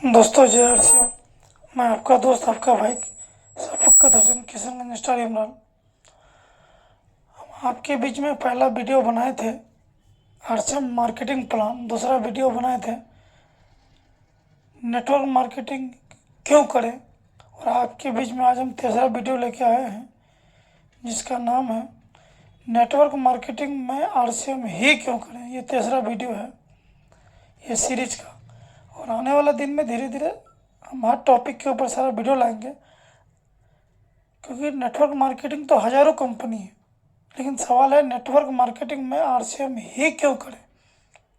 दोस्तों जय हरसिया। मैं आपका दोस्त आपका भाई शफकत हुसैन किशनगंज स्टार इमरान। हम आपके बीच में पहला वीडियो बनाए थे आरसीएम मार्केटिंग प्लान, दूसरा वीडियो बनाए थे नेटवर्क मार्केटिंग क्यों करें, और आपके बीच में आज हम तीसरा वीडियो लेके आए हैं जिसका नाम है नेटवर्क मार्केटिंग में आरसीएम ही क्यों करें। ये तीसरा वीडियो है ये सीरीज का, और आने वाला दिन में धीरे धीरे हम हर टॉपिक के ऊपर सारा वीडियो लाएंगे, क्योंकि नेटवर्क मार्केटिंग तो हज़ारों कंपनी है, लेकिन सवाल है नेटवर्क मार्केटिंग में आरसीएम ही क्यों करें।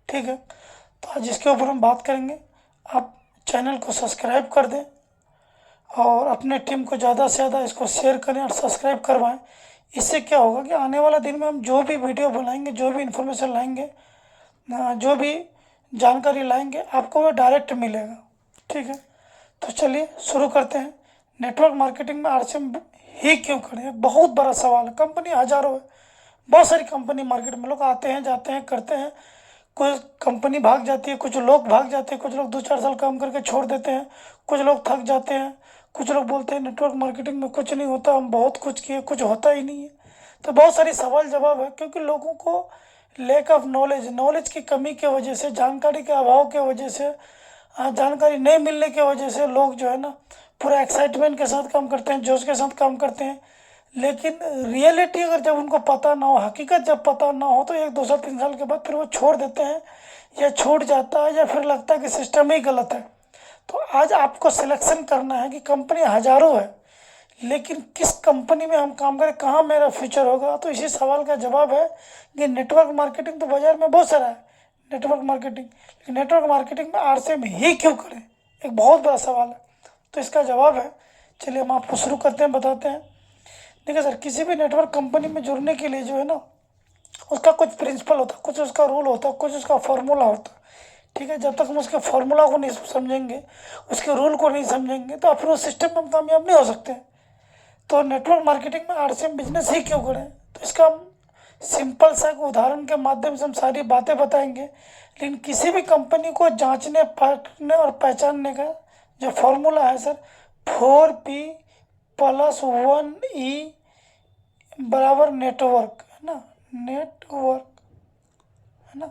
ठीक है, तो आज इसके ऊपर हम बात करेंगे। आप चैनल को सब्सक्राइब कर दें और अपने टीम को ज़्यादा से ज़्यादा इसको शेयर करें और सब्सक्राइब करवाएं। इससे क्या होगा कि आने वाला दिन में हम जो भी वीडियो बनाएंगे, जो भी इन्फॉर्मेशन लाएंगे, जो भी जानकारी लाएंगे, आपको वो डायरेक्ट मिलेगा। ठीक है, तो चलिए शुरू करते हैं। नेटवर्क मार्केटिंग में आरसीएम ही क्यों करें, एक बहुत बड़ा सवाल है। कंपनी हज़ारों है, बहुत सारी कंपनी मार्केट में, लोग आते हैं जाते हैं करते हैं, कुछ कंपनी भाग जाती है, कुछ लोग भाग जाते हैं, कुछ लोग 2-4 साल काम करके छोड़ देते हैं, कुछ लोग थक जाते हैं, कुछ लोग बोलते हैं नेटवर्क मार्केटिंग में कुछ नहीं होता, हम बहुत कुछ किए, कुछ होता ही नहीं है। तो बहुत सारी सवाल जवाब है, क्योंकि लोगों को लैक ऑफ नॉलेज की कमी की वजह से, जानकारी के अभाव की वजह से, जानकारी नहीं मिलने की वजह से लोग जो है ना पूरा एक्साइटमेंट के साथ काम करते हैं, जोश के साथ काम करते हैं, लेकिन रियलिटी अगर जब उनको पता ना हो, हकीकत जब पता ना हो, तो 1-2 साल 3 साल के बाद फिर वो छोड़ देते हैं, या छूट जाता है, या फिर लगता है कि सिस्टम ही गलत है। तो आज आपको सिलेक्शन करना है कि कंपनी हज़ारों है, लेकिन किस कंपनी में हम काम करें, कहाँ मेरा फ्यूचर होगा। तो इसी सवाल का जवाब है कि नेटवर्क मार्केटिंग तो बाज़ार में बहुत सारा है, नेटवर्क मार्केटिंग, लेकिन नेटवर्क मार्केटिंग में आरसीएम ही क्यों करें, एक बहुत बड़ा सवाल है। तो इसका जवाब है, चलिए हम आपको शुरू करते हैं, बताते हैं। देखिए सर, किसी भी नेटवर्क कंपनी में जुड़ने के लिए जो है ना, उसका कुछ प्रिंसिपल होता है, कुछ उसका रूल होता है, कुछ उसका फॉर्मूला होता है। ठीक है, जब तक हम उसके फॉर्मूला को नहीं समझेंगे, उसके रूल को नहीं समझेंगे, तो फिर उस सिस्टम में हम कामयाब नहीं हो सकते। तो नेटवर्क मार्केटिंग में आरसीएम बिजनेस ही क्यों करें, तो इसका हम सिंपल सा एक उदाहरण के माध्यम से हम सारी बातें बताएंगे। लेकिन किसी भी कंपनी को जांचने, परखने और पहचानने का जो फॉर्मूला है सर, 4P+1E बराबर नेटवर्क, है ना, नेटवर्क, है ना,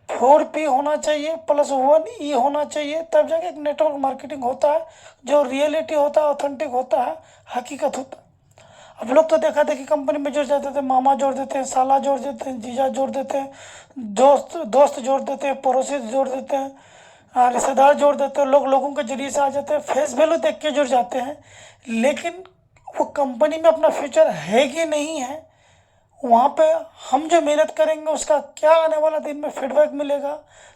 4P होना चाहिए +1E होना चाहिए, तब जाके एक नेटवर्क मार्केटिंग होता है, जो रियलिटी होता है, ऑथेंटिक होता है, हकीकत होता है। अब लोग तो देखा देखी कंपनी में जुड़ जाते थे, मामा जोड़ देते हैं, साला जोड़ देते हैं, जीजा जोड़ देते हैं, दोस्त जोड़ देते हैं, पड़ोसी जोड़ देते हैं, रिश्तेदार जोड़ देते हैं, लोग लोगों के जरिए से आ जाते हैं, फेस वैल्यू देख के जुड़ जाते हैं। लेकिन वो कंपनी में अपना फ्यूचर है कि नहीं है, वहाँ पे हम जो मेहनत करेंगे उसका क्या आने वाला दिन में फीडबैक मिलेगा,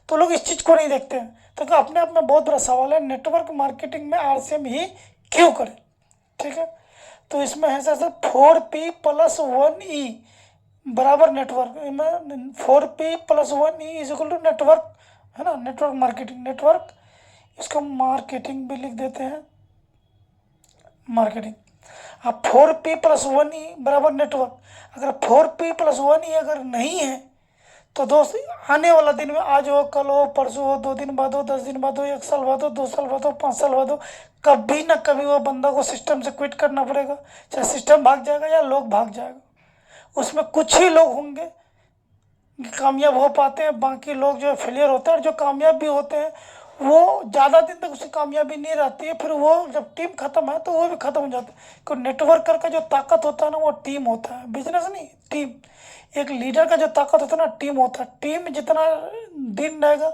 तो लोग इस चीज़ को नहीं देखते हैं। तो अपने आप में बहुत बड़ा सवाल है, नेटवर्क मार्केटिंग में आरसीएम ही क्यों करें। ठीक है, तो इसमें है सर 4P+1E बराबर network, 4P+1E is equal to network, है ना, नेटवर्क मार्केटिंग, नेटवर्क, इसको मार्केटिंग भी लिख देते हैं, मार्केटिंग। अब 4P+1E बराबर नेटवर्क, अगर 4P+1E अगर नहीं है, तो दोस्त आने वाला दिन में आज हो, कल हो, परसों हो, 2 दिन बाद हो, 10 दिन बाद हो, 1 साल बाद हो, 2 साल बाद हो, 5 साल बाद हो, कभी ना कभी वो बंदा को सिस्टम से क्विट करना पड़ेगा। चाहे सिस्टम भाग जाएगा या लोग भाग जाएगा, उसमें कुछ ही लोग होंगे कामयाब हो पाते हैं, बाकी लोग जो है फेलियर होते हैं, और जो कामयाब भी होते हैं वो ज़्यादा दिन तक उसकी कामयाबी नहीं रहती है, फिर वो जब टीम खत्म है तो वो भी खत्म हो जाता है। क्योंकि नेटवर्कर का जो ताकत होता है ना, वो टीम होता है, बिजनेस नहीं, टीम। एक लीडर का जो ताकत होता है ना, टीम होता है। टीम जितना दिन रहेगा,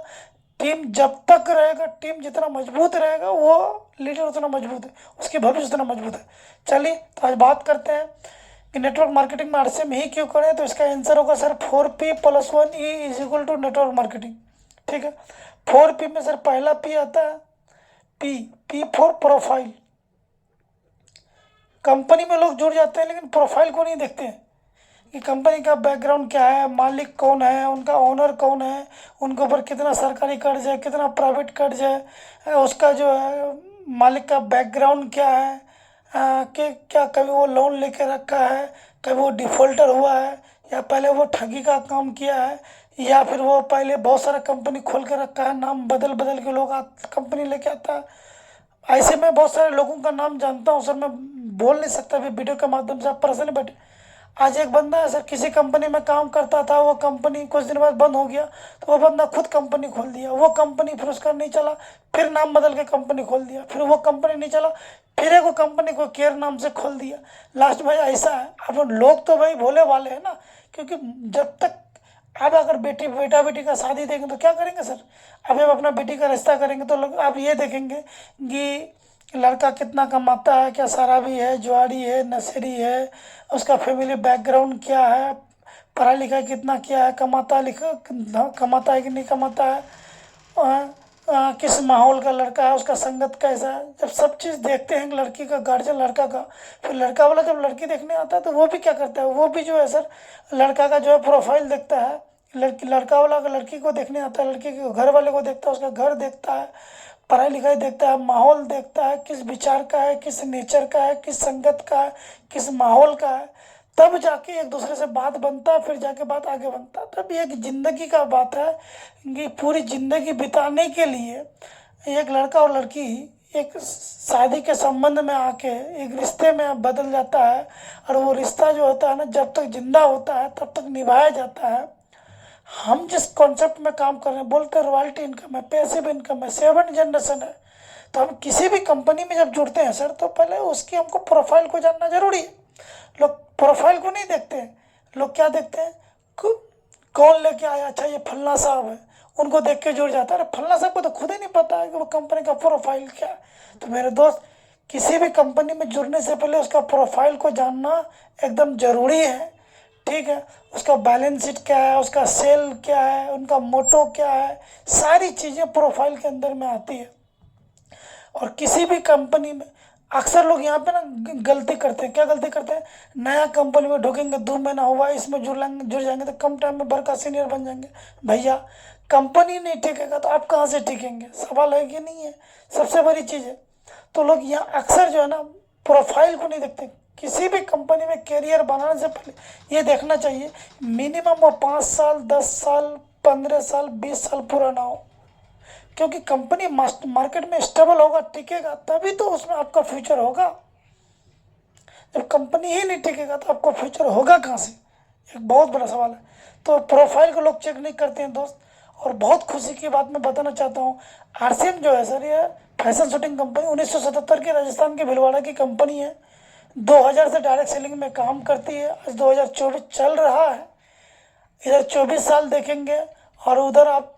टीम जब तक रहेगा, टीम जितना मजबूत रहेगा, वो लीडर उतना मजबूत है, उसकी भविष्य उतना मजबूत है। चलिए तो आज बात करते हैं कि नेटवर्क मार्केटिंग में आरसीएम ही क्यों करें। तो इसका आंसर होगा sir 4P+1E is equal to network marketing. ठीक है, 4P में सर पहला P आता है, P फॉर प्रोफाइल। कंपनी में लोग जुड़ जाते हैं लेकिन प्रोफाइल को नहीं देखते हैं कि कंपनी का बैकग्राउंड क्या है, मालिक कौन है, उनका ओनर कौन है, उनके ऊपर कितना सरकारी कर्ज है, कितना प्राइवेट कर्ज है, उसका जो है मालिक का बैकग्राउंड क्या है, कि क्या कभी वो लोन लेके रखा है, कभी वो डिफ़ॉल्टर हुआ है, या पहले वो ठगी का काम किया है, या फिर वो पहले बहुत सारा कंपनी खोल के रखा है, नाम बदल बदल के लोग कंपनी लेके आता है। ऐसे में बहुत सारे लोगों का नाम जानता हूँ सर, मैं बोल नहीं सकता भी वीडियो के माध्यम से, आप पर्सनली बैठे। आज एक बंदा है सर, किसी कंपनी में काम करता था, वो कंपनी कुछ दिन बाद बंद हो गया, तो वो बंदा खुद कंपनी खोल दिया। वो कंपनी फिर उसका नहीं चला, फिर नाम बदल के कंपनी खोल दिया, फिर वो कंपनी नहीं चला, फिर एक वो कंपनी को केयर नाम से खोल दिया। लास्ट भाई ऐसा है। अब लोग तो भाई भोले वाले हैं ना, क्योंकि जब तक आप अगर बेटा बेटी का शादी देंगे तो क्या करेंगे सर, अभी हम अपना बेटी का रिश्ता करेंगे तो लोग आप ये देखेंगे कि लड़का कितना कमाता है, क्या शराबी है, जुआरी है, नशेड़ी है, उसका फैमिली बैकग्राउंड क्या है, पढ़ाई लिखाई कितना किया है, कमाता है कि नहीं कमाता है, किस माहौल का लड़का है, उसका संगत कैसा है। जब सब चीज़ देखते हैं लड़की का गार्जियन लड़का का, फिर लड़का वाला जब लड़की देखने आता है तो वो भी क्या करता है, वो भी जो है सर लड़का का जो है प्रोफाइल देखता है। लड़का वाला अगर लड़की को देखने आता है, लड़की के घर वाले को देखता है, उसका घर देखता है, पढ़ाई लिखाई देखता है, माहौल देखता है, किस विचार का है, किस नेचर का है, किस संगत का है, किस माहौल का है, तब जाके एक दूसरे से बात बनता है, फिर जाके बात आगे बनता है। तब एक ज़िंदगी का बात है कि पूरी ज़िंदगी बिताने के लिए एक लड़का और लड़की एक शादी के संबंध में आके एक रिश्ते में बदल जाता है, और वो रिश्ता जो होता है ना, जब तक जिंदा होता है तब तक निभाया जाता है। हम जिस कॉन्सेप्ट में काम कर रहे हैं, बोलते हैं रॉयल्टी इनकम है, पैसिव इनकम है, 7 जनरेशन है। तो हम किसी भी कंपनी में जब जुड़ते हैं सर, तो पहले उसकी हमको प्रोफाइल को जानना जरूरी है। लोग प्रोफाइल को नहीं देखते हैं, लोग क्या देखते हैं, कौन लेके आया, अच्छा ये फलना साहब है, उनको देख के जुड़ जाता है। अरे फलना साहब को तो खुद ही नहीं पता है कि वो कंपनी का प्रोफाइल क्या है। तो मेरे दोस्त, किसी भी कंपनी में जुड़ने से पहले उसका प्रोफाइल को जानना एकदम ज़रूरी है, ठीक है। उसका बैलेंस शीट क्या है, उसका सेल क्या है, उनका मोटो क्या है, सारी चीज़ें प्रोफाइल के अंदर में आती है। और किसी भी कंपनी में अक्सर लोग यहाँ पे ना गलती करते हैं। क्या गलती करते हैं, नया कंपनी में ढुकेंगे, 2 महीना हुआ इसमें जुड़ जाएंगे तो कम टाइम में बड़का सीनियर बन जाएंगे। भैया कंपनी नहीं टिकेगा तो आप कहाँ से टिकेंगे, सवाल है कि नहीं है, सबसे बड़ी चीज़ है। तो लोग यहाँ अक्सर जो है ना प्रोफाइल को नहीं देखते। किसी भी कंपनी में कैरियर बनाने से पहले ये देखना चाहिए मिनिमम वो 5 साल, 10 साल, 15 साल, 20 साल पुराना हो, क्योंकि कंपनी मार्केट में स्टेबल होगा, टिकेगा, तभी तो उसमें आपका फ्यूचर होगा। जब कंपनी ही नहीं टिकेगा तो आपका फ्यूचर होगा कहाँ से, एक बहुत बड़ा सवाल है। तो प्रोफाइल को लोग चेक नहीं करते हैं दोस्त। और बहुत खुशी की बात मैं बताना चाहता हूँ, आरसीएम जो है सर, ये फैशन शूटिंग कंपनी 1977 की राजस्थान के भीलवाड़ा की कंपनी है। 2000 से डायरेक्ट सेलिंग में काम करती है। आज 2024 चल रहा है, इधर 24 साल देखेंगे और उधर आप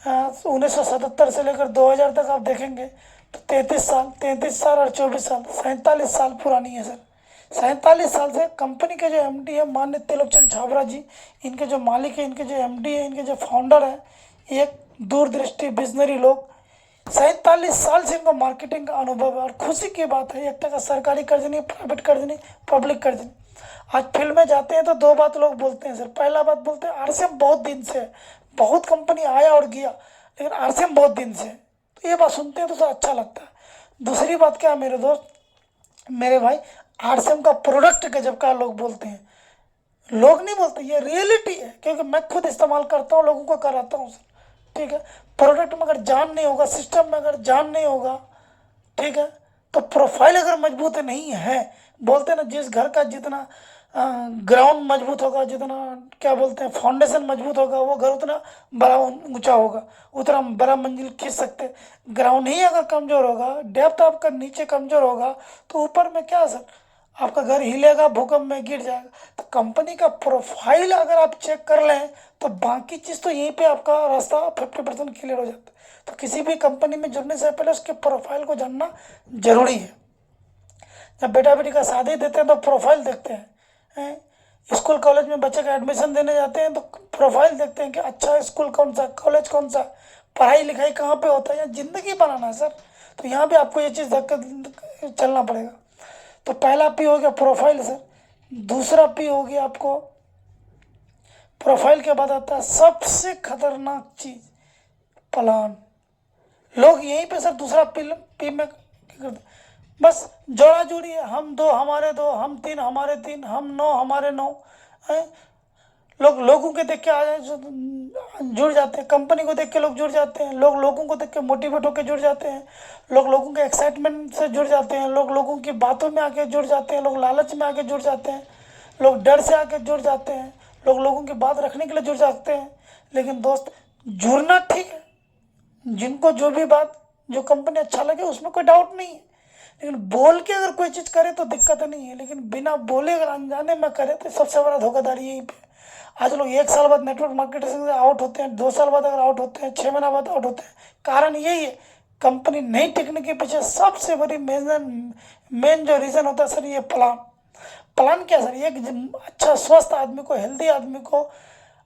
1977 से लेकर 2000 तक आप देखेंगे तो 33 साल और 24 साल, 47 साल पुरानी है सर। 47 साल से कंपनी के जो एमडी है मान्य त्रिलोकचंद छाबड़ा जी, इनके जो मालिक है, इनके जो एमडी है, इनके जो फाउंडर है, एक दूरदृष्टि विजनरी लोग। 47 साल से इनको मार्केटिंग का अनुभव है। और खुशी की बात है, 1 टका सरकारी कर्ज नहीं, प्राइवेट कर्ज नहीं, पब्लिक कर्ज नहीं। आज फील्ड में जाते हैं तो 2 बात लोग बोलते हैं सर। पहला बात बोलते हैं आरसीएम बहुत दिन से, बहुत कंपनी आया और गया, लेकिन आरसीएम बहुत दिन से। तो ये बात सुनते हैं तो अच्छा लगता है। दूसरी बात क्या है मेरे दोस्त, मेरे भाई, आरसीएम का प्रोडक्ट गजब का लोग बोलते हैं। लोग नहीं बोलते, ये रियलिटी है, क्योंकि मैं खुद इस्तेमाल करता हूँ, लोगों को कराता हूँ सर, ठीक है। प्रोडक्ट में अगर जान नहीं होगा, सिस्टम में अगर जान नहीं होगा, ठीक है, तो प्रोफाइल अगर मजबूत नहीं है, बोलते हैं ना जिस घर का जितना ग्राउंड मजबूत होगा, जितना क्या बोलते हैं फाउंडेशन मजबूत होगा, वो घर उतना बड़ा ऊंचा होगा, उतना बड़ा मंजिल खींच सकते हैं। ग्राउंड ही अगर कमज़ोर होगा, डेप्थ आपका नीचे कमज़ोर होगा, तो ऊपर में क्या सर, आपका घर हिलेगा, भूकंप में गिर जाएगा। तो कंपनी का प्रोफाइल अगर आप चेक कर लें तो बाकी चीज़ तो यहीं पे आपका रास्ता 50% क्लियर हो जाता है। तो किसी भी कंपनी में जुड़ने से पहले उसके प्रोफाइल को जानना जरूरी है। जब बेटा बेटी का शादी देते हैं तो प्रोफाइल देखते हैं, स्कूल कॉलेज में बच्चे का एडमिशन देने जाते हैं तो प्रोफाइल देखते हैं कि अच्छा स्कूल कौन सा, कॉलेज कौन सा, पढ़ाई लिखाई कहाँ पे होता है, या ज़िंदगी बनाना है सर। तो यहाँ पे आपको ये चीज़ देख चलना पड़ेगा। तो पहला पी हो गया प्रोफाइल सर। दूसरा पी हो गया आपको, प्रोफाइल के बाद आता है सबसे खतरनाक चीज़, प्लान। लोग यहीं पे सर दूसरा पी में बस जोड़ा जोड़ी है, हम 2 हमारे 2, हम 3 हमारे 3, हम 9 हमारे 9, लोग लोगों के देख के जुड़ जाते हैं, कंपनी को देख के लोग जुड़ जाते हैं, लोग लोगों को देख के मोटिवेट होकर जुड़ जाते हैं, लोग लोगों के एक्साइटमेंट से जुड़ जाते हैं, लोग लोगों की बातों में आके जुड़ जाते हैं, लोग लालच में आके जुड़ जाते हैं, लोग डर से आके जुड़ जाते हैं, लोग लोगों की बात रखने के लिए जुड़ जाते हैं। लेकिन दोस्त, जुड़ना ठीक है, जिनको जो भी बात, जो कंपनी अच्छा लगे उसमें कोई डाउट नहीं है, लेकिन बोल के अगर कोई चीज़ करे तो दिक्कत नहीं है, लेकिन बिना बोले अगर अनजाने में करे तो सबसे बड़ा धोखाधड़ी यहीं पे। आज लोग 1 साल बाद नेटवर्क मार्केटिंग से आउट होते हैं, 2 साल बाद अगर आउट होते हैं, 6 महीना बाद आउट होते हैं, कारण यही है, कंपनी नहीं टिकने के पीछे सबसे बड़ी मेन जो रीज़न होता है सर, ये प्लान। प्लान क्या सर, एक अच्छा स्वस्थ आदमी को, हेल्दी आदमी को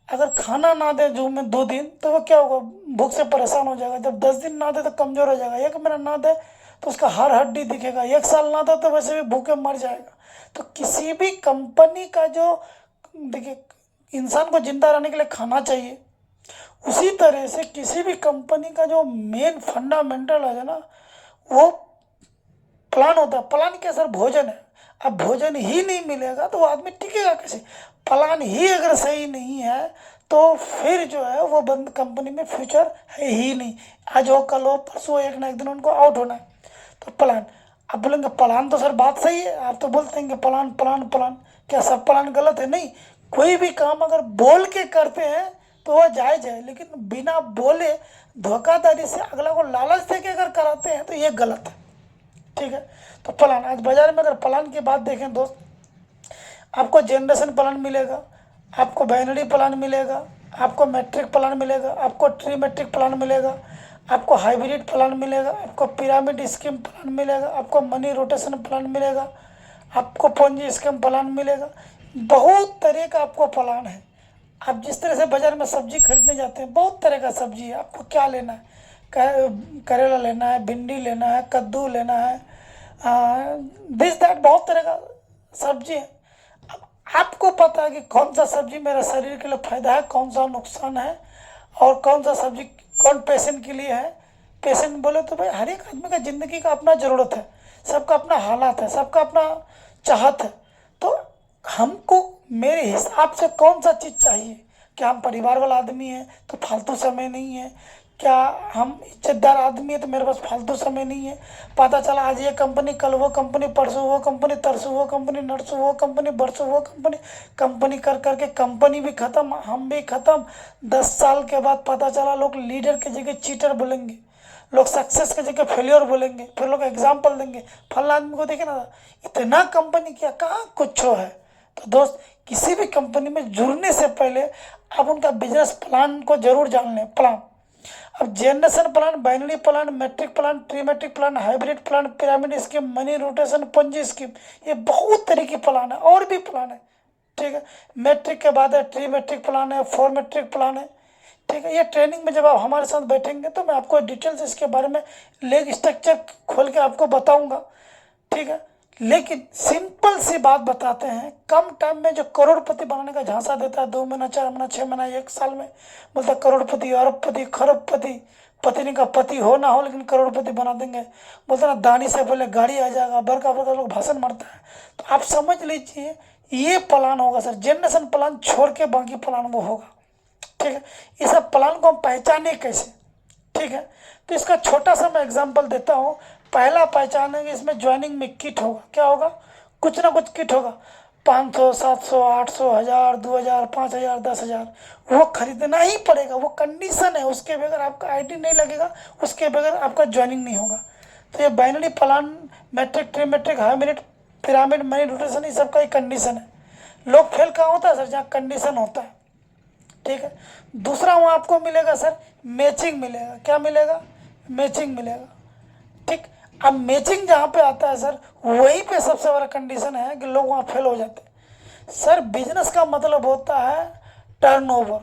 अगर खाना ना दे जू में 2 दिन, तो वो क्या होगा, भूख से परेशान हो जाएगा। जब 10 दिन ना दे तो कमज़ोर हो जाएगा, 1 महीना ना दे तो उसका हर हड्डी दिखेगा, 1 साल ना दे तो वैसे भी भूखे मर जाएगा। तो किसी भी कंपनी का जो, देखिए, इंसान को जिंदा रहने के लिए खाना चाहिए, उसी तरह से किसी भी कंपनी का जो मेन फंडामेंटल है ना, वो प्लान होता है। प्लान क्या सर, भोजन है। अब भोजन ही नहीं मिलेगा तो वो आदमी टिकेगा कैसे? प्लान ही अगर सही नहीं है तो फिर जो है वो बंद, कंपनी में फ्यूचर है ही नहीं। आज हो कल हो परसों, एक ना एक दिन उनको आउट होना है। तो प्लान, अब बोलेंगे प्लान तो सर बात सही है, आप तो बोलते हैं कि प्लान प्लान प्लान, क्या सब प्लान गलत है? नहीं, कोई भी काम अगर बोल के करते हैं तो वह जायज़ है, लेकिन बिना बोले धोखाधड़ी से अगला को लालच दे के अगर कराते हैं तो ये गलत है। ठीक है, तो प्लान, आज बाजार में अगर प्लान की बात देखें दोस्त, आपको जनरेशन प्लान मिलेगा, आपको बाइनरी प्लान मिलेगा, आपको मैट्रिक प्लान मिलेगा, आपको ट्री मैट्रिक प्लान मिलेगा, आपको हाइब्रिड प्लान मिलेगा, आपको पिरामिड स्कीम प्लान मिलेगा, आपको मनी रोटेशन प्लान मिलेगा, आपको पोंजी स्कीम प्लान मिलेगा। बहुत तरह का आपको प्लान है। आप जिस तरह से बाज़ार में सब्जी खरीदने जाते हैं, बहुत तरह का सब्जी है, आपको क्या लेना है, करेला लेना है, भिंडी लेना है, कद्दू लेना है, दिस दैट, बहुत तरह का सब्जी है। अब आपको पता है कि कौन सा सब्जी मेरा शरीर के लिए फ़ायदा है, कौन सा नुकसान है, और कौन सा सब्जी कौन पेशेंट के लिए है। पेशेंट बोले तो भाई हर एक आदमी का ज़िंदगी का अपना ज़रूरत है, सबका अपना हालात है, सबका अपना चाहत है। तो हमको मेरे हिसाब से कौन सा चीज़ चाहिए? क्या हम परिवार वाला आदमी हैं तो फालतू समय नहीं है? क्या हम इज्जतदार आदमी है तो मेरे पास फालतू समय नहीं है? पता चला आज ये कंपनी, कल वो कंपनी, परसों वो कंपनी, तरसों वो कंपनी, नरसों वो कंपनी, बरसों वो कंपनी, कंपनी कर करके कंपनी भी ख़त्म, हम भी ख़त्म। 10 साल के बाद पता चला लोग लीडर की जगह चीटर बोलेंगे, लोग सक्सेस की जगह फेलियर बोलेंगे, फिर लोग एग्जाम्पल देंगे, फला आदमी को देखे ना, इतना कंपनी किया, कहाँ कुछ है। तो दोस्त, किसी भी कंपनी में जुड़ने से पहले आप उनका बिजनेस प्लान को जरूर जान लें। प्लान, अब generation plan, binary plan, matrix plan, tree matrix plan, hybrid plan, pyramid scheme, money rotation, Ponzi scheme, ये बहुत तरह की प्लान है, और भी प्लान है। ठीक है, मैट्रिक के बाद है ट्री मैट्रिक प्लान है, 4 मैट्रिक प्लान है। ठीक है, ये ट्रेनिंग में जब आप हमारे साथ बैठेंगे तो मैं आपको डिटेल्स इसके बारे में लेग स्ट्रक्चर खोल के आपको बताऊंगा। ठीक है, लेकिन सिंपल सी बात बताते हैं, कम टाइम में जो करोड़पति बनाने का झांसा देता है, 2 महीना, 4 महीना, 6 महीना, 1 साल में, बोलता है करोड़पति, अरबपति, खरबपति, पत्नी का पति हो ना हो लेकिन करोड़पति बना देंगे। बोलता ना दानी से पहले गाड़ी आ जाएगा, बड़का बड़का लोग भाषण मारता है। तो आप समझ लीजिए ये प्लान होगा सर, जनरेशन प्लान छोड़ के बाकी प्लान वो होगा। ठीक है, ये सब प्लान को हम पहचाने कैसे? ठीक है, तो इसका छोटा सा मैं एग्जांपल देता हूँ। पहला पहचानेंगे, इसमें ज्वाइनिंग में किट होगा। क्या होगा? कुछ ना कुछ किट होगा, 500, 700, 800, 1000, 2000, 5000, 10,000, वो खरीदना ही पड़ेगा, वो कंडीशन है। उसके बगैर आपका आईडी नहीं लगेगा, उसके बगैर आपका ज्वाइनिंग नहीं होगा। तो ये binary plan, matrix, tree matrix, hybrid, pyramid, money rotation, ये सब का एक कंडीशन है। लोग फेल कहाँ होता है सर? जहाँ कंडीशन होता है। ठीक है, दूसरा वहाँ आपको मिलेगा सर मैचिंग मिलेगा। क्या मिलेगा? मैचिंग मिलेगा। ठीक, अब मैचिंग जहाँ पे आता है सर, वहीं पे सबसे बड़ा कंडीशन है कि लोग वहाँ फेल हो जाते हैं। सर बिजनेस का मतलब होता है टर्नओवर।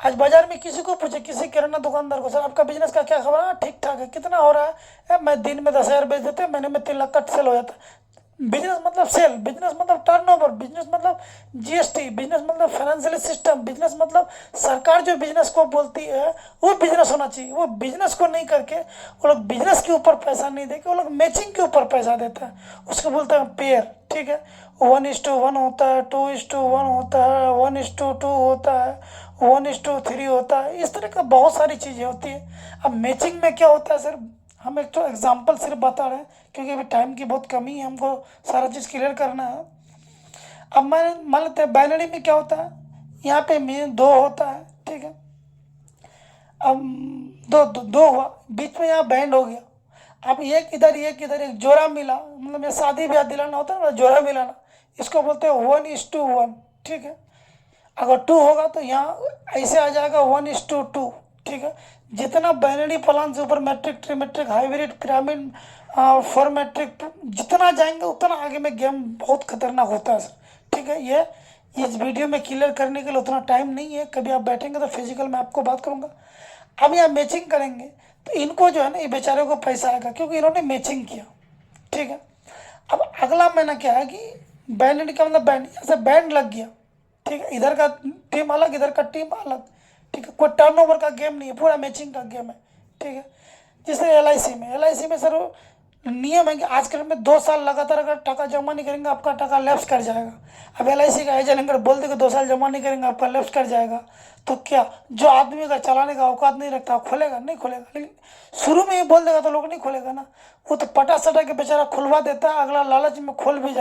आज बाजार में किसी को पूछे, किसी किराना दुकानदार को, सर आपका बिजनेस का क्या खबर है? ठीक ठाक है। कितना हो रहा है? मैं दिन में 10,000 बेच देते, महीने में 3 लाख का सेल हो जाता है। बिजनेस मतलब सेल, बिजनेस मतलब टर्नओवर, बिजनेस मतलब जीएसटी, बिजनेस मतलब फाइनेंशियल सिस्टम, बिजनेस मतलब सरकार जो बिजनेस को बोलती है वो बिजनेस होना चाहिए। वो बिजनेस को नहीं करके वो लोग बिजनेस के ऊपर पैसा नहीं देके वो लोग मैचिंग के ऊपर पैसा देता है, उसको बोलते हैं पेयर। ठीक है, 1:1 होता है, 2:1 होता है, 1:2 होता है, 1:3 होता है, इस तरह का बहुत सारी चीज़ें होती है। अब मैचिंग में क्या होता है सर, हम एक तो एग्जाम्पल सिर्फ बता रहे हैं क्योंकि अभी टाइम की बहुत कमी है, हमको सारा चीज़ क्लियर करना है। अब मैंने मान लेते हैं बाइनरी में क्या होता है, यहाँ पे मीन 2 होता है। ठीक है, अब दो हुआ, बीच में यहाँ बैंड हो गया। अब एक इधर एक इधर, एक जोड़ा मिला, मतलब ये शादी ब्याह दिलाना होता है ना, जोड़ा मिलाना, इसको बोलते हैं 1:1। ठीक है, अगर 2 होगा तो यहाँ ऐसे आ जाएगा 1:2। ठीक है, जितना बाइनरी प्लान से ऊपर matric, trimatrix, hybrid, pyramid, 4 matric जितना जाएंगे उतना आगे में गेम बहुत खतरनाक होता है सर। ठीक है, ये इस वीडियो में क्लियर करने के लिए उतना टाइम नहीं है, कभी आप बैठेंगे तो फिजिकल में आपको बात करूँगा। अब यहाँ मैचिंग करेंगे तो इनको जो है ना, ये बेचारे को पैसा आएगा क्योंकि इन्होंने मैचिंग किया। ठीक है, अब अगला महीना क्या है कि बैंड का मतलब बैंड, यहाँ से बैंड लग गया। ठीक है, इधर का टीम अलग, इधर का टीम अलग। ठीक है, कोई टर्नओवर का गेम नहीं है, पूरा मैचिंग का गेम है। ठीक है, जैसे एल आई सी में सर नियम है कि आजकल में 2 साल लगातार अगर टका जमा नहीं करेंगे आपका टका लैप्स कर जाएगा। अब एल आई सी का एजेंट अगर बोल दे कि 2 साल जमा नहीं करेंगे आपका लैप्स कर जाएगा, तो क्या जो आदमी का चलाने का औकात नहीं रखता खोलेगा? नहीं खोलेगा। लेकिन शुरू में ही बोल देगा तो लोग नहीं खोलेगा ना, वो तो पटा सटा के बेचारा खुलवा देता है, अगला लालच में खोल भी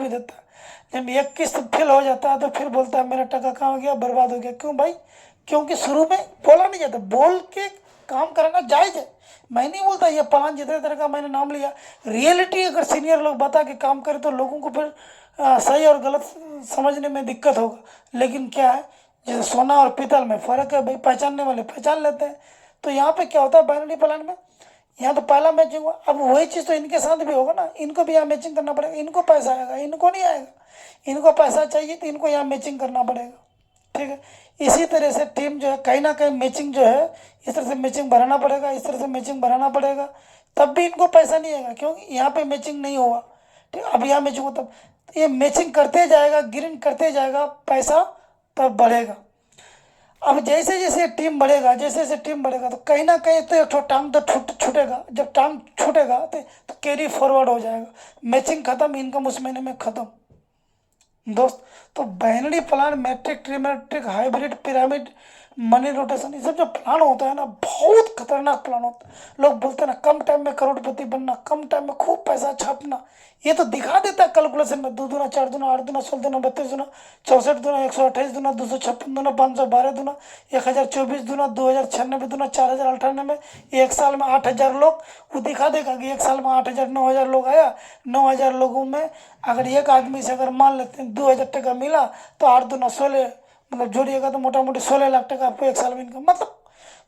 देता है। जब एक किस्त फेल हो जाता है तो फिर बोलता है मेरा टका कहाँ गया, बर्बाद हो गया। क्यों भाई? क्योंकि शुरू में बोला नहीं जाता, बोल के काम कराना जायज़ है। मैं नहीं बोलता ये प्लान जितने तरह का मैंने नाम लिया, रियलिटी अगर सीनियर लोग बता के काम करें तो लोगों को फिर सही और गलत समझने में दिक्कत होगा। लेकिन क्या है, जैसे सोना और पीतल में फ़र्क है भाई, पहचानने वाले पहचान लेते हैं। तो यहाँ पे क्या होता है बाइनरी प्लान में, यहाँ तो पहला मैचिंग हुआ, अब वही चीज़ तो इनके साथ भी होगा ना, इनको भी यहाँ मैचिंग करना पड़ेगा। इनको पैसा आएगा, इनको नहीं आएगा। इनको पैसा चाहिए तो इनको यहाँ मैचिंग करना पड़ेगा। ठीक है, इसी तरह से टीम जो है कहीं ना कहीं मैचिंग जो है इस तरह से मैचिंग बढ़ाना पड़ेगा, इस तरह से मैचिंग बढ़ाना पड़ेगा, तब भी इनको पैसा नहीं आएगा क्योंकि यहाँ पे मैचिंग नहीं हुआ। ठीक है, अब यहाँ मैचिंग हो तब ये मैचिंग करते जाएगा, ग्रीन करते जाएगा, पैसा तब बढ़ेगा। अब जैसे जैसे टीम बढ़ेगा, जैसे जैसे टीम बढ़ेगा तो कहीं ना कहीं तो एक ठो टांग तो छूटेगा। जब टांग छूटेगा तो कैरी फॉरवर्ड हो जाएगा, मैचिंग खत्म, इनकम उस महीने में खत्म दोस्त। तो binary plan, matrix, trimatrix, hybrid, pyramid, money rotation, ये सब जो प्लान होता है ना बहुत खतरनाक प्लान होता है। लोग बोलते हैं ना कम टाइम में करोड़पति बनना, कम टाइम में खूब पैसा छापना, ये तो दिखा देता है कैलकुलेशन में। 2 दूना 4 दूना 8 दूना 16 दूना 32 दूना 64 दूना 128 दूना 256 दूना 512 दूना 1024 दूना 2096 दूना 4098, एक साल में 8000 लोग। वो दिखा देगा कि एक साल में 8000 9000 लोग आया, 9000 लोगों में अगर एक आदमी से अगर मान लेते हैं 2000 टका मिला तो 8 दूना 16, मतलब जोड़िएगा तो मोटा मोटी 16 लाख टका आपको एक साल में इनकम। मतलब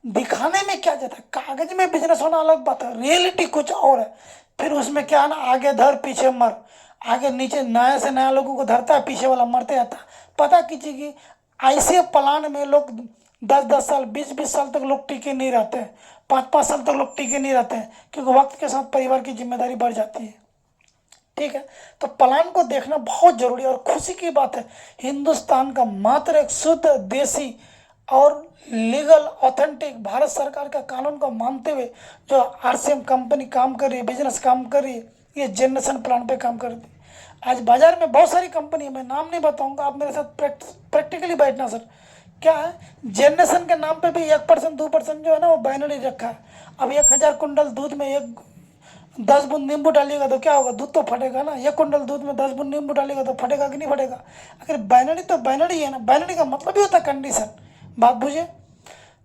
दिखाने में क्या जाता है, कागज में बिजनेस होना अलग बात है, रियलिटी कुछ और है। फिर उसमें क्या है ना, आगे धर पीछे मर, आगे नीचे नया से नया लोगों को धरता है, पीछे वाला मरते जाता है। पता कीजिए कि ऐसे प्लान में लोग 10-10 साल 20-20 साल तक लोग टिके नहीं रहते हैं, 5-5 साल तक लोग टिके नहीं रहते हैं, क्योंकि वक्त के साथ परिवार की जिम्मेदारी बढ़ जाती है। ठीक है, तो प्लान को देखना बहुत जरूरी है। और खुशी की बात है, हिंदुस्तान का मात्र एक शुद्ध देसी और लीगल ऑथेंटिक भारत सरकार का कानून को मानते हुए जो आरसीएम कंपनी काम कर रही है, बिजनेस काम कर रही है, ये जनरेशन प्लान पे काम कर रही है। आज बाजार में बहुत सारी कंपनी है, मैं नाम नहीं बताऊंगा, आप मेरे साथ प्रैक्टिकली बैठना सर। क्या है, जनरेशन के नाम पे भी 1% 2% जो है ना वो बाइनरी रखा है। अब 1000 कुंटल दूध में 10 बूंद नींबू डालिएगा तो क्या होगा, दूध तो फटेगा ना। 1 कुंटल दूध में 10 बूंद नींबू डालिएगा तो फटेगा कि नहीं फटेगा। अगर बाइनरी तो बाइनरी है ना, बाइनरी का मतलब ही होता है कंडीशन, बात बुझे।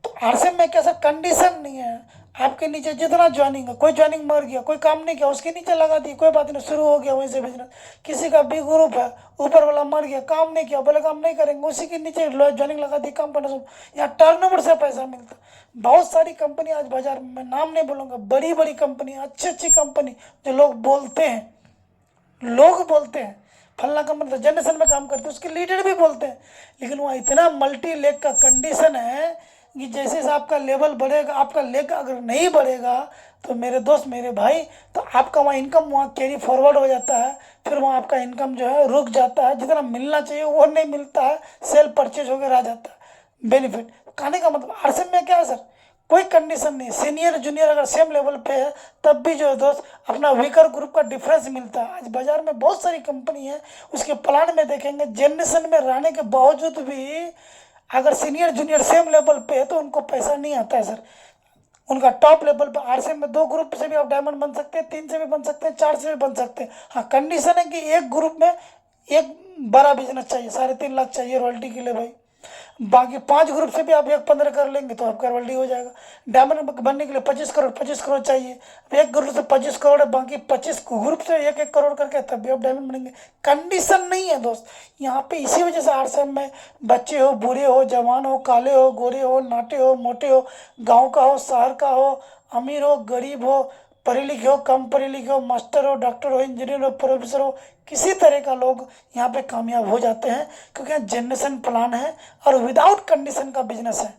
तो आरसीएम में कैसा कंडीशन नहीं है, आपके नीचे जितना ज्वाइनिंग है, कोई ज्वाइनिंग मर गया, कोई काम नहीं किया, उसके नीचे लगा दी, कोई बात नहीं, शुरू हो गया वहीं से बिजनेस। किसी का बी ग्रुप है, ऊपर वाला मर गया, काम नहीं किया, बोले काम नहीं करेंगे, उसी के नीचे ज्वाइनिंग लगा दी, काम करना शुरू। यहाँ टर्नओवर से पैसा मिलता। बहुत सारी कंपनी आज बाजार में, मैं नाम नहीं बोलूँगा, बड़ी बड़ी कंपनी, अच्छी अच्छी कंपनी जो लोग बोलते हैं फलना कंपनी तो जनरेशन में काम करते हैं, उसके लीडर भी बोलते हैं, लेकिन वहाँ इतना मल्टी लेग का कंडीशन है कि जैसे जैसे आपका लेवल बढ़ेगा, आपका लेग अगर नहीं बढ़ेगा तो मेरे दोस्त मेरे भाई, तो आपका वहाँ इनकम वहाँ कैरी फॉरवर्ड हो जाता है, फिर वहाँ आपका इनकम जो है रुक जाता है, जितना मिलना चाहिए वो नहीं मिलता है, सेल परचेज वगैरह आ जाता है बेनिफिट। कहने का मतलब आरसीएम में क्या है सर, कोई कंडीशन नहीं, सीनियर जूनियर अगर सेम लेवल पे है तब भी जो है दोस्त अपना वीकर ग्रुप का डिफरेंस मिलता है। आज बाजार में बहुत सारी कंपनी है, उसके प्लान में देखेंगे जनरेशन में रहने के बावजूद भी अगर सीनियर जूनियर सेम लेवल पे है तो उनको पैसा नहीं आता है सर। उनका टॉप लेवल पर आरसीएम में 2 ग्रुप से भी आप डायमंड बन सकते हैं, 3 से भी बन सकते हैं, 4 से भी बन सकते हैं। हाँ कंडीशन है कि एक ग्रुप में एक बड़ा बिजनेस चाहिए, 3.5 लाख चाहिए रॉयल्टी के लिए भाई। बाकी 5 ग्रुप से भी आप 1.15 कर लेंगे तो आपका रॉयल्टी हो जाएगा। डायमंड बनने के लिए 25 करोड़ चाहिए, अब एक ग्रुप से 25 करोड़ है, बाकी 25 ग्रुप से 1-1 करोड़ करके तब भी आप डायमंड बनेंगे। कंडीशन नहीं है दोस्त यहाँ पे। इसी वजह से आरसीएम में बच्चे हो, बूढ़े हो, जवान हो, काले हो, गोरे हो, नाटे हो, मोटे हो, गाँव का हो, शहर का हो, अमीर हो, गरीब हो, पढ़े लिखे हो, कम पढ़े लिखे हो, मास्टर हो, डॉक्टर हो, इंजीनियर हो, प्रोफेसर हो, किसी तरह का लोग यहाँ पे कामयाब हो जाते हैं, क्योंकि यहाँ जनरेशन प्लान है और विदाउट कंडीशन का बिजनेस है।